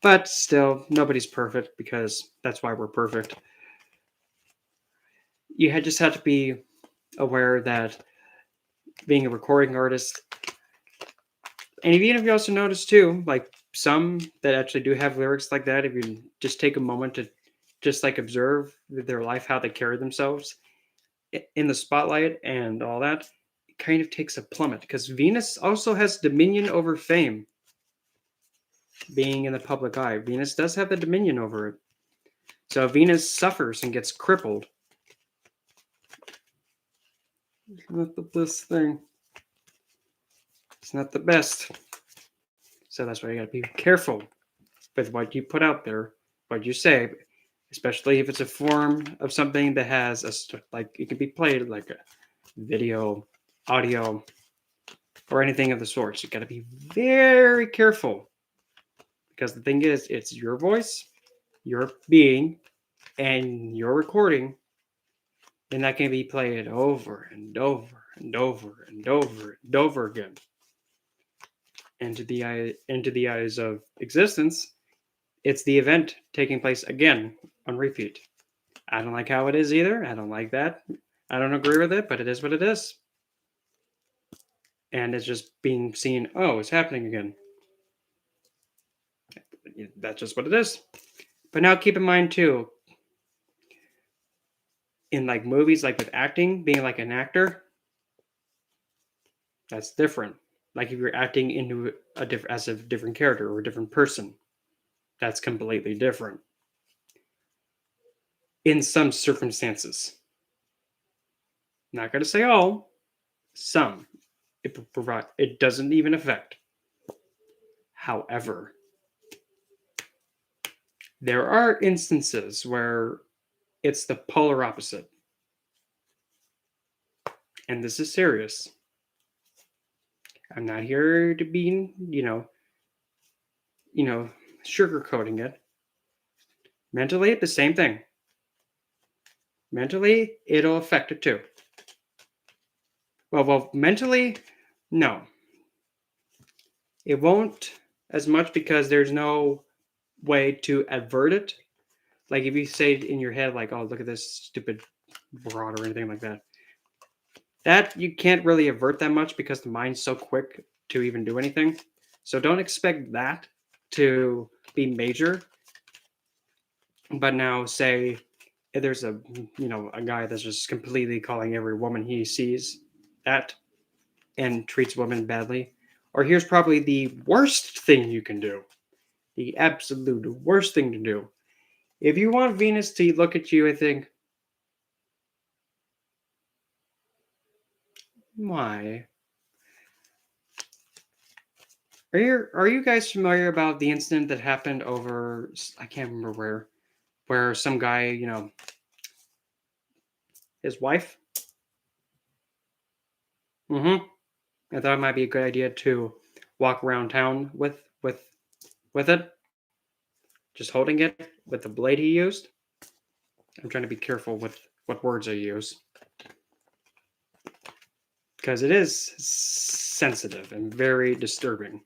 But still, nobody's perfect because that's why we're perfect. You just have to be aware that being a recording artist, and even if you also notice too, like some that actually do have lyrics like that, if you just take a moment to just like observe their life, how they carry themselves in the spotlight and all that, it kind of takes a plummet because Venus also has dominion over fame. Being in the public eye, Venus does have the dominion over it. So if Venus suffers and gets crippled, this thing, it's not the best. So that's why you got to be careful with what you put out there, what you say, especially if it's a form of something that has like it can be played like a video, audio, or anything of the sort. You got to be very careful because the thing is, it's your voice, your being and your recording, then that can be played over and over and over and over and over again. Into the eyes of existence, it's the event taking place again on repeat. I don't like how it is either. I don't like that. I don't agree with it, but it is what it is. And it's just being seen, oh, it's happening again. That's just what it is. But now keep in mind too, in like movies, like with acting, being like an actor, that's different. Like if you're acting into as a different character or a different person, that's completely different. In some circumstances, not going to say all, some. It doesn't even affect. However, there are instances where it's the polar opposite. And this is serious. I'm not here to be, sugarcoating it. Mentally, the same thing. Mentally, it'll affect it too. Well, mentally, no. It won't as much because there's no way to avert it. Like if you say in your head, like, oh, look at this stupid broad or anything like that. That you can't really avert that much because the mind's so quick to even do anything. So don't expect that to be major. But now say if there's a guy that's just completely calling every woman he sees that and treats women badly. Or here's probably the worst thing you can do. The absolute worst thing to do. If you want Venus to look at you and think, why? Are you guys familiar about the incident that happened over, I can't remember where some guy, his wife? Mm-hmm. I thought it might be a good idea to walk around town with it, just holding it with the blade he used. I'm trying to be careful with what words I use because it is sensitive and very disturbing.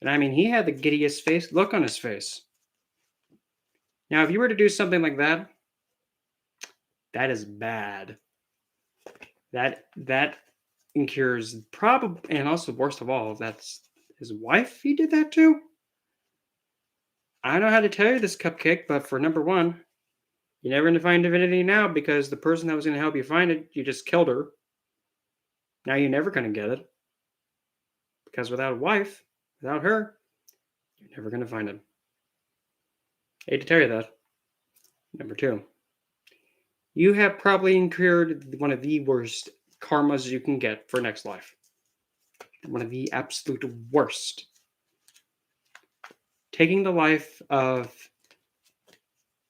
And I mean, he had the giddiest look on his face. Now, if you were to do something like that, that is bad. That incurs probably, and also worst of all, that's his wife he did that to. I don't know how to tell you this, Cupcake, but for number one, you're never going to find divinity now because the person that was going to help you find it, you just killed her. Now you're never going to get it. Because without a wife, without her, you're never going to find it. Hate to tell you that. Number two, you have probably incurred one of the worst karmas you can get for next life. One of the absolute worst. Taking the life of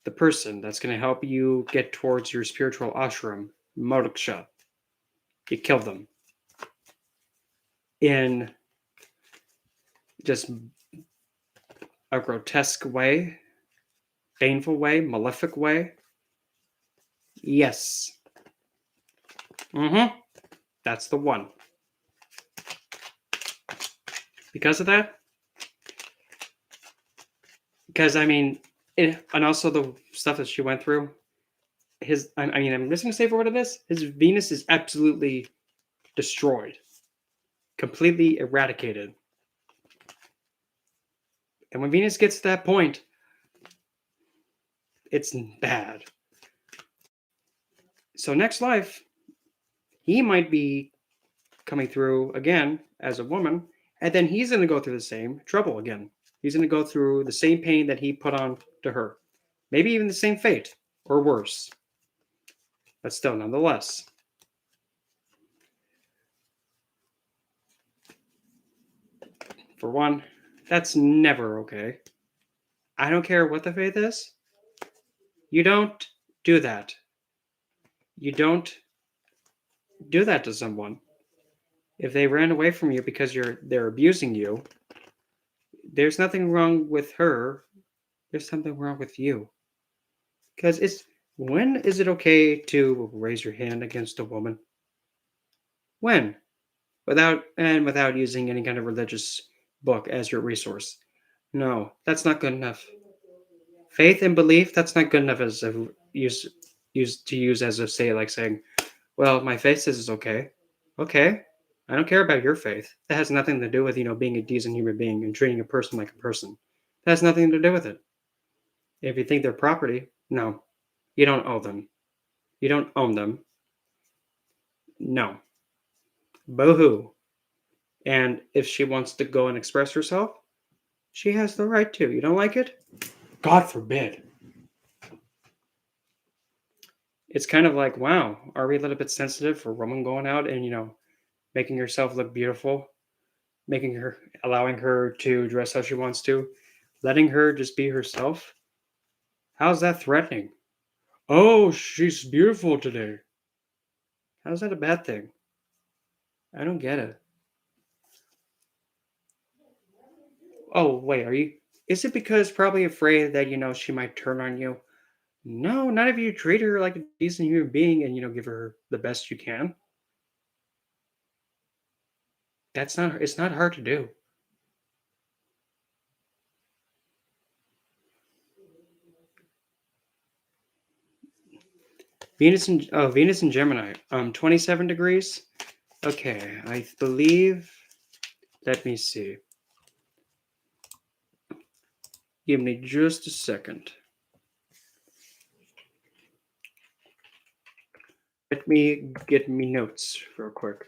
the person that's going to help you get towards your spiritual ashram, moksha. You killed them. In just a grotesque way, painful way, malefic way. Yes. That's the one. Because of that? Because, I mean, and also the stuff that she went through, I'm just going to say for what it is, his Venus is absolutely destroyed. Completely eradicated. And when Venus gets to that point, it's bad. So next life, he might be coming through again as a woman, and then he's going to go through the same trouble again. He's going to go through the same pain that he put on to her. Maybe even the same fate, or worse. But still, nonetheless. For one, that's never okay. I don't care what the faith is. You don't do that. You don't do that to someone. If they ran away from you because they're abusing you, there's nothing wrong with her. There's something wrong with you. Because it's when is it okay to raise your hand against a woman? When? Without using any kind of religious book as your resource. No, that's not good enough. Faith and belief, that's not good enough as a use as a say like saying, well, my faith says it's okay. Okay. I don't care about your faith. That has nothing to do with, being a decent human being and treating a person like a person. That has nothing to do with it. If you think they're property, no. You don't owe them. You don't own them. No. Boo-hoo. And if she wants to go and express herself, she has the right to. You don't like it? God forbid. It's kind of like, wow, are we a little bit sensitive for a woman going out and, making herself look beautiful, allowing her to dress how she wants to, letting her just be herself? How's that threatening? Oh, she's beautiful today. How's that a bad thing? I don't get it. Oh, wait, is it because probably afraid that, she might turn on you? No, not if you treat her like a decent human being and, give her the best you can. It's not hard to do. Venus and Gemini, 27 degrees. Okay, I believe. Let me see. Give me just a second. Let me get me notes real quick.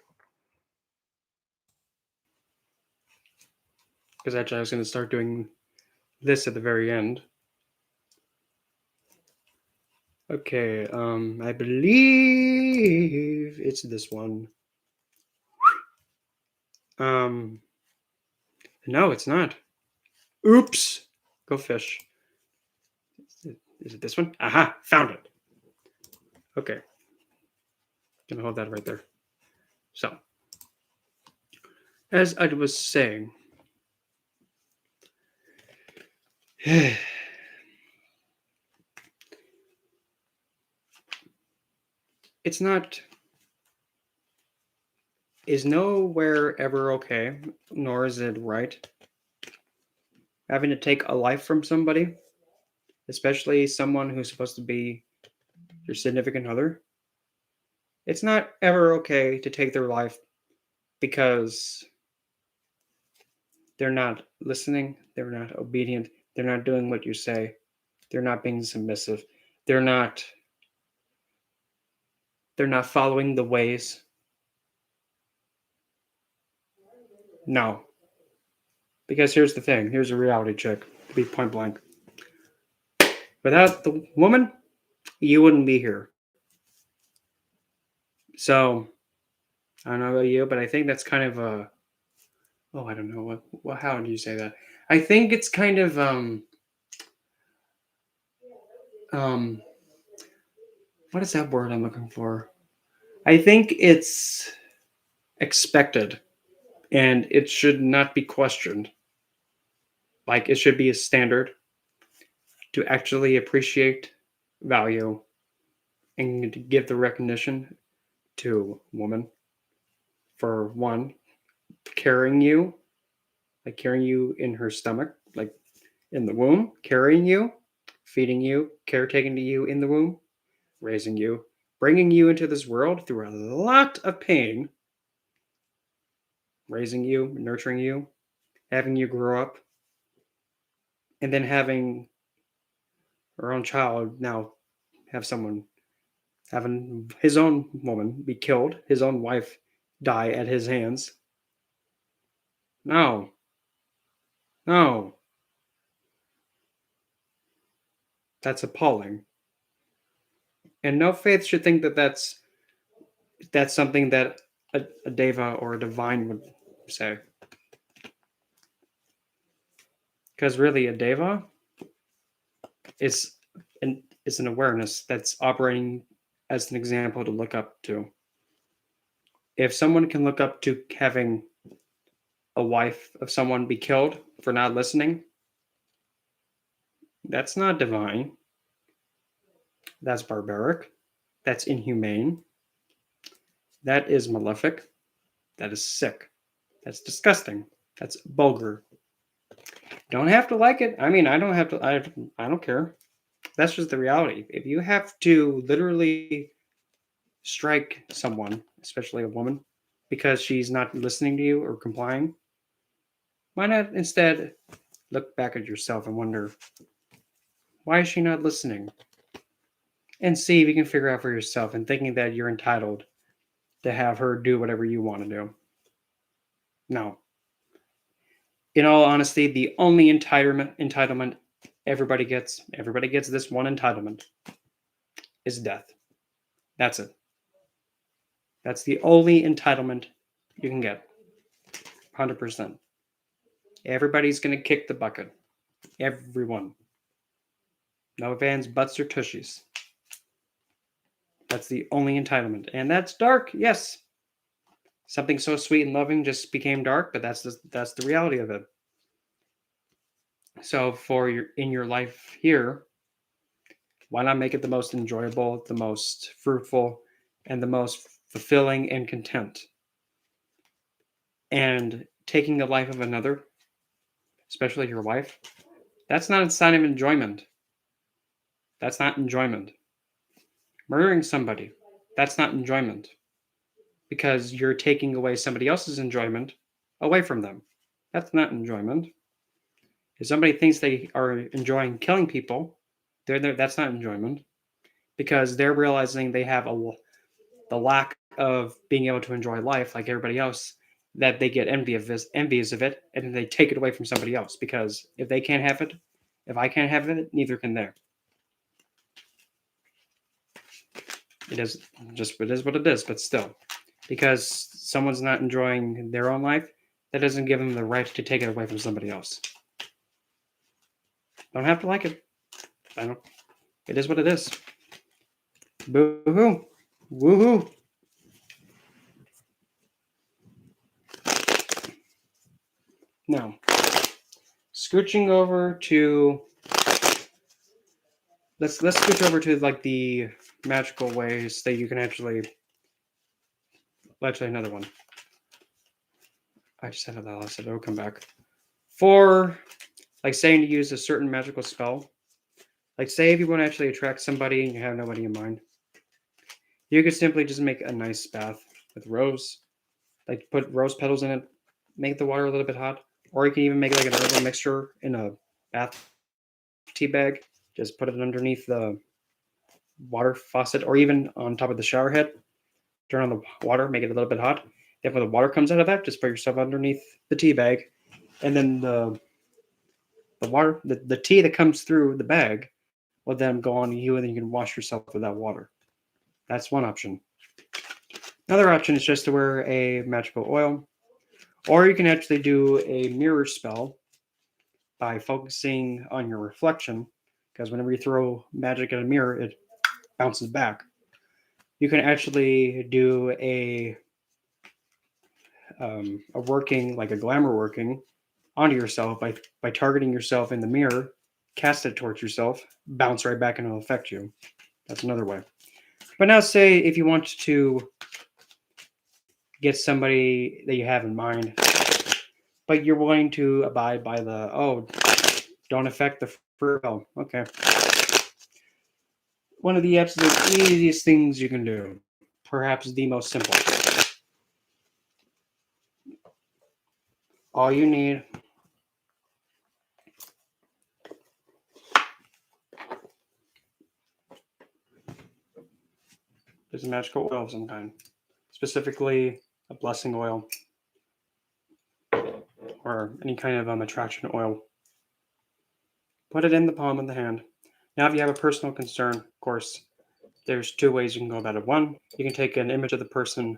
Because actually, I was going to start doing this at the very end. Okay, I believe it's this one. No, it's not. Oops. Go fish. Is it this one? Aha, found it. Okay. Gonna hold that right there. So, as I was saying, it's not, is nowhere ever okay, nor is it right. Having to take a life from somebody, especially someone who's supposed to be your significant other, it's not ever okay to take their life because they're not listening, they're not obedient, they're not doing what you say, they're not being submissive, they're not following the ways. No. Because here's the thing, here's a reality check, to be point blank. Without the woman, you wouldn't be here. So, I don't know about you, but I think that's kind of a, oh, I don't know, how do you say that? I think it's kind of, um, what is that word I'm looking for? I think it's expected and it should not be questioned. Like, it should be a standard to actually appreciate, value, and to give the recognition to woman for one, carrying you, like carrying you in her stomach, like in the womb, carrying you, feeding you, caretaking to you in the womb, raising you, bringing you into this world through a lot of pain, raising you, nurturing you, having you grow up, and then having her own child now have someone having his own woman be killed, his own wife die at his hands. No, no, that's appalling. And no faith should think that that's something that a deva or a divine would say. Because really, a deva is an awareness that's operating as an example to look up to. If someone can look up to having a wife of someone be killed for not listening, That's not divine. That's barbaric. That's inhumane. That is malefic. That is sick. That's disgusting. That's vulgar. Don't have to like it. I mean, I don't have to. I don't care. That's just the reality. If you have to literally strike someone, especially a woman, because she's not listening to you or complying, why not instead look back at yourself and wonder, why is she not listening? And see if you can figure out for yourself and thinking that you're entitled to have her do whatever you want to do. No. In all honesty, the only entitlement everybody gets this one entitlement, is death. That's it. That's the only entitlement you can get. 100%. Everybody's going to kick the bucket. Everyone. No ifs, buts, or tushies. That's the only entitlement. And that's dark, yes. Something so sweet and loving just became dark, but that's the reality of it. So in your life here, why not make it the most enjoyable, the most fruitful, and the most fulfilling and content? And taking the life of another, especially your wife, that's not a sign of enjoyment. That's not enjoyment. Murdering somebody, that's not enjoyment. Because you're taking away somebody else's enjoyment away from them. That's not enjoyment. If somebody thinks they are enjoying killing people, that's not enjoyment. Because they're realizing they have the lack of being able to enjoy life like everybody else, that they get envious of it, and then they take it away from somebody else. Because if they can't have it, if I can't have it, neither can they. It is what it is, but still. Because someone's not enjoying their own life, that doesn't give them the right to take it away from somebody else. Don't have to like it. I don't. It is what it is. Boo-hoo. Woohoo. Now, scooching over to let's scooch over to like the magical ways that you can actually another one. I just said that I said it'll come back. For like saying to use a certain magical spell. Like say if you want to actually attract somebody and you have nobody in mind, you could simply just make a nice bath with rose. Like put rose petals in it, make the water a little bit hot. Or you can even make like an herbal mixture in a bath tea bag. Just put it underneath the water faucet or even on top of the shower head. Turn on the water, make it a little bit hot. Then when the water comes out of that, just put yourself underneath the tea bag. And then the water, the tea that comes through the bag will then go on you, and then you can wash yourself with that water. That's one option. Another option is just to wear a magical oil. Or you can actually do a mirror spell by focusing on your reflection, because whenever you throw magic at a mirror, it bounces back. You can actually do a working, like a glamour working, onto yourself by targeting yourself in the mirror, cast it towards yourself, bounce right back, and it'll affect you. That's another way. But now say if you want to get somebody that you have in mind, but you're willing to abide by don't affect the fruit. Oh, okay. One of the absolute easiest things you can do, perhaps the most simple. All you need is a magical oil of some kind, specifically a blessing oil or any kind of attraction oil. Put it in the palm of the hand. Now, if you have a personal concern, of course, there's two ways you can go about it. One, you can take an image of the person,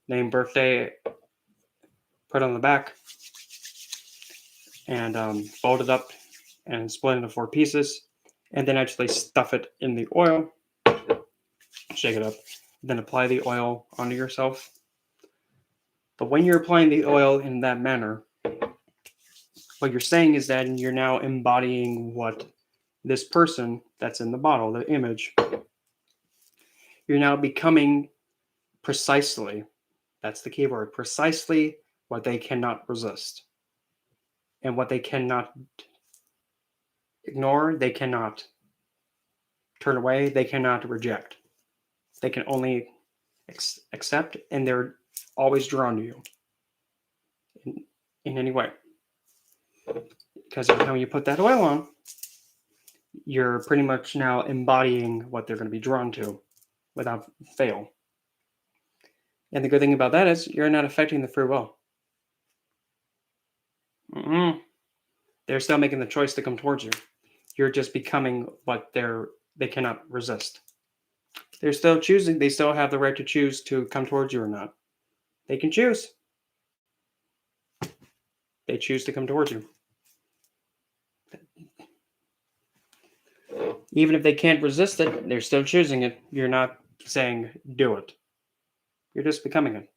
name, birthday, put it on the back, and fold it up and split it into 4 pieces, and then actually stuff it in the oil, shake it up, then apply the oil onto yourself. But when you're applying the oil in that manner, what you're saying is that you're now embodying what this person that's in the bottle, the image, you're now becoming precisely, that's the key word, precisely what they cannot resist. And what they cannot ignore, they cannot turn away, they cannot reject. They can only accept, and they're always drawn to you in any way. Because every time you put that oil on, you're pretty much now embodying what they're going to be drawn to without fail. And the good thing about that is you're not affecting the free will. They're still making the choice to come towards you. You're just becoming what they cannot resist. They're still choosing. They still have the right to choose to come towards you or not. They can choose. They choose to come towards you. Even if they can't resist it, they're still choosing it. You're not saying, do it. You're just becoming it.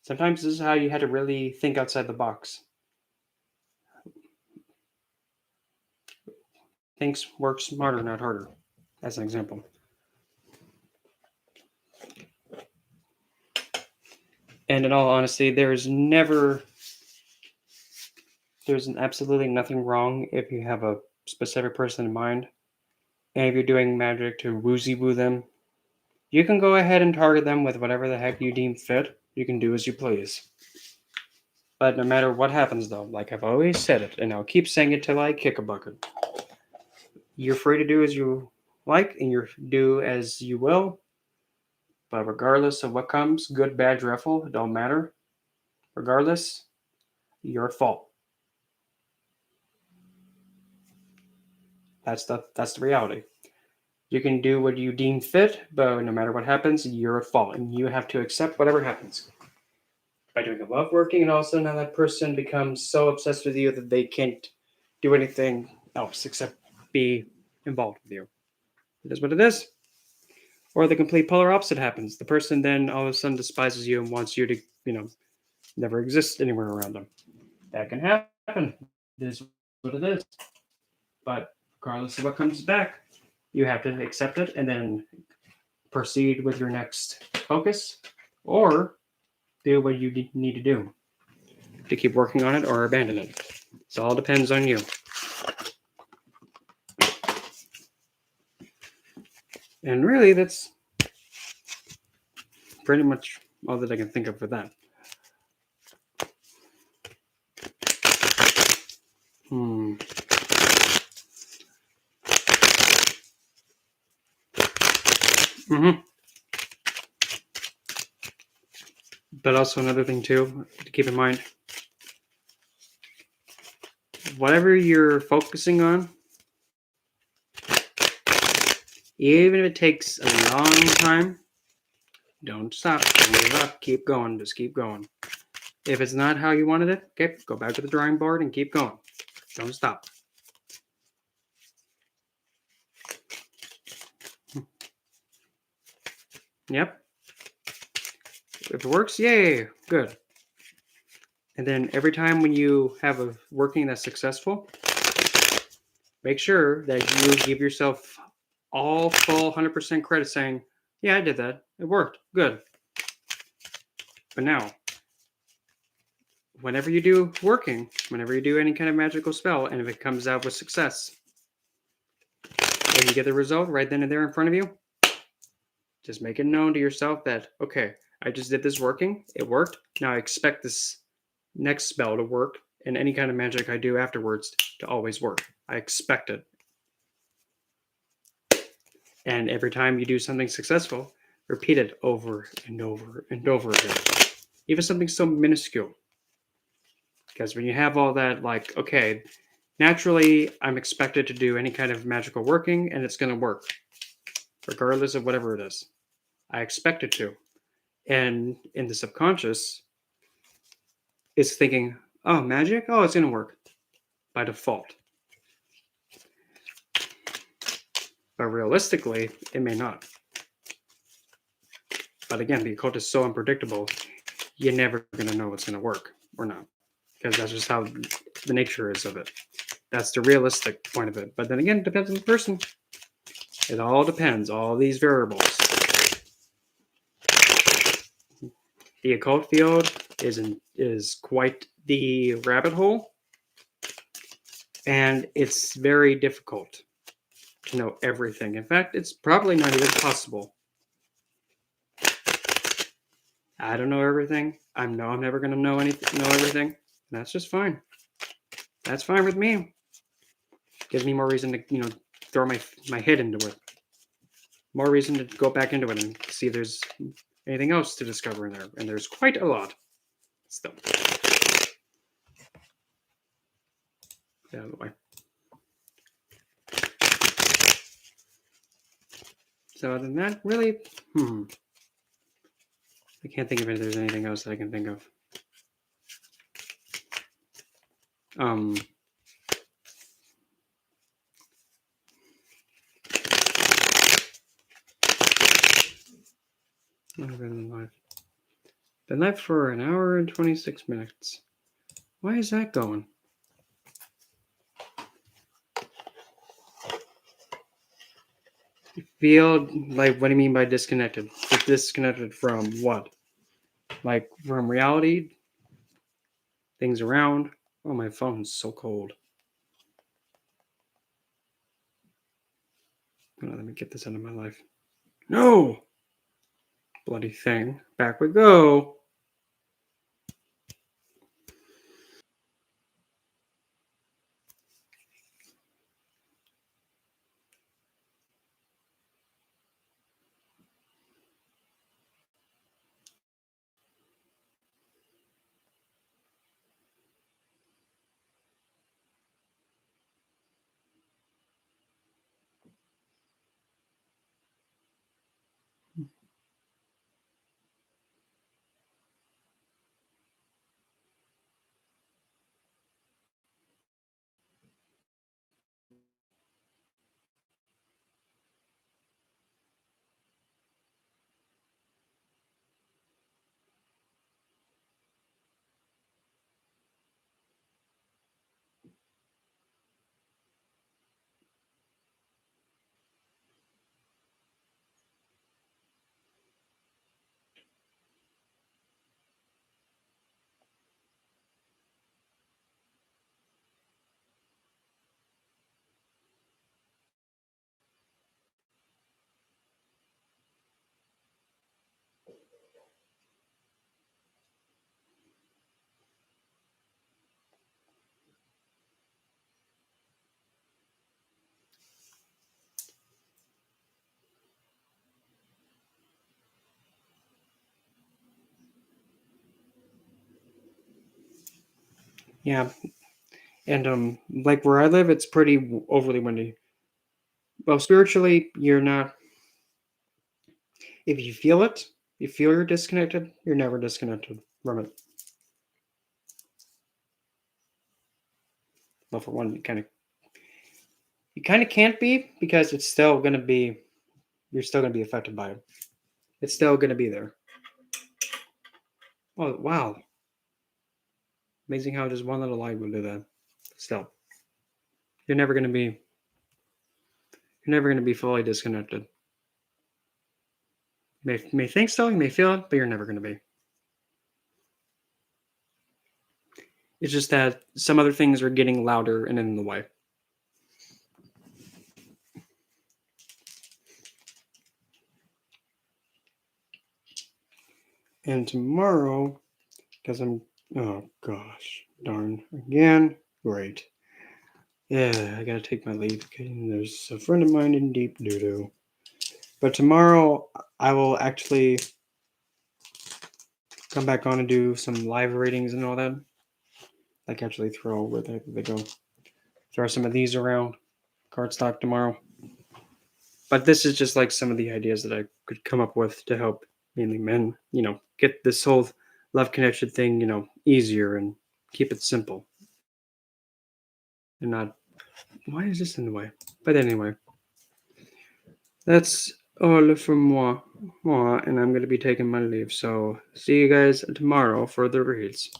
Sometimes this is how you had to really think outside the box. Work smarter, not harder, as an example. And in all honesty, there's absolutely nothing wrong if you have a specific person in mind. And if you're doing magic to woozy-woo them, you can go ahead and target them with whatever the heck you deem fit. You can do as you please. But no matter what happens, though, like I've always said it, and I'll keep saying it till I kick a bucket, you're free to do as you like, and you do as you will. But regardless of what comes, good, bad, dreadful, it don't matter. Regardless, you're at fault. That's the reality. You can do what you deem fit, but no matter what happens, you're at fault, and you have to accept whatever happens. By doing a love working, and also now that person becomes so obsessed with you that they can't do anything else except be involved with you. It is what it is. Or the complete polar opposite happens. The person then all of a sudden despises you and wants you to, never exist anywhere around them. That can happen. It is what it is. But regardless of what comes back, you have to accept it and then proceed with your next focus, or do what you need to do to keep working on it or abandon it. It all depends on you. And really, that's pretty much all that I can think of for that. But also another thing too to keep in mind, whatever you're focusing on, even if it takes a long time, don't stop, don't give up, keep going, just keep going. If it's not how you wanted it, okay, go back to the drawing board and keep going. Don't stop. Yep. If it works, yay, good. And then every time when you have a working that's successful, make sure that you give yourself all full 100% credit saying, yeah, I did that. It worked. Good. But now, whenever you do working, whenever you do any kind of magical spell, and if it comes out with success, and you get the result right then and there in front of you, just make it known to yourself that, okay, I just did this working. It worked. Now I expect this next spell to work, and any kind of magic I do afterwards to always work. I expect it. And every time you do something successful, repeat it over and over and over again. Even something so minuscule. Because when you have all that, like, okay, naturally, I'm expected to do any kind of magical working, and it's going to work, regardless of whatever it is. I expect it to. And in the subconscious, it's thinking, oh, magic? Oh, it's going to work by default. But realistically, it may not. But again, the occult is so unpredictable, you're never going to know what's going to work or not. because that's just how the nature is of it. That's the realistic point of it. But then again, it depends on the person. It all depends, all these variables. The occult field is quite the rabbit hole, and it's very difficult to know everything. In fact, it's probably not even possible. I don't know everything. I know I'm never going to know everything. That's just fine. That's fine with me. Gives me more reason to, throw my head into it. More reason to go back into it and see if there's anything else to discover in there. And there's quite a lot still. Get out of the way. So other than that, really, I can't think of if there's anything else that I can think of. I've been live for an hour and 26 minutes. Why is that going? You feel like, what do you mean by disconnected? It's disconnected from what? Like from reality? Things around? Oh, my phone's so cold. Oh, let me get this out of my life. No! Bloody thing. Back we go. Yeah. And like where I live, it's pretty overly windy. Well, spiritually, you're not. If you feel it, you feel you're disconnected, you're never disconnected from it. Well, for one, you kind of can't be because it's still going to be. You're still going to be affected by it. It's still going to be there. Oh wow! Amazing how just one little light will do that. Still, you're never going to be. You're never going to be fully disconnected. You may think so, you may feel it, but you're never going to be. It's just that some other things are getting louder and in the way. And tomorrow, because oh gosh, darn, again, great. Yeah, I gotta take my leave. Okay, there's a friend of mine in deep doo-doo. But tomorrow, I will actually come back on and do some live readings and all that. Like actually throw where the heck did they go? Throw some of these around cardstock tomorrow. But this is just like some of the ideas that I could come up with to help mainly men, get this whole love connection thing, easier and keep it simple. And not, why is this in the way? But anyway, that's all from moi, and I'm going to be taking my leave. So see you guys tomorrow for the reads.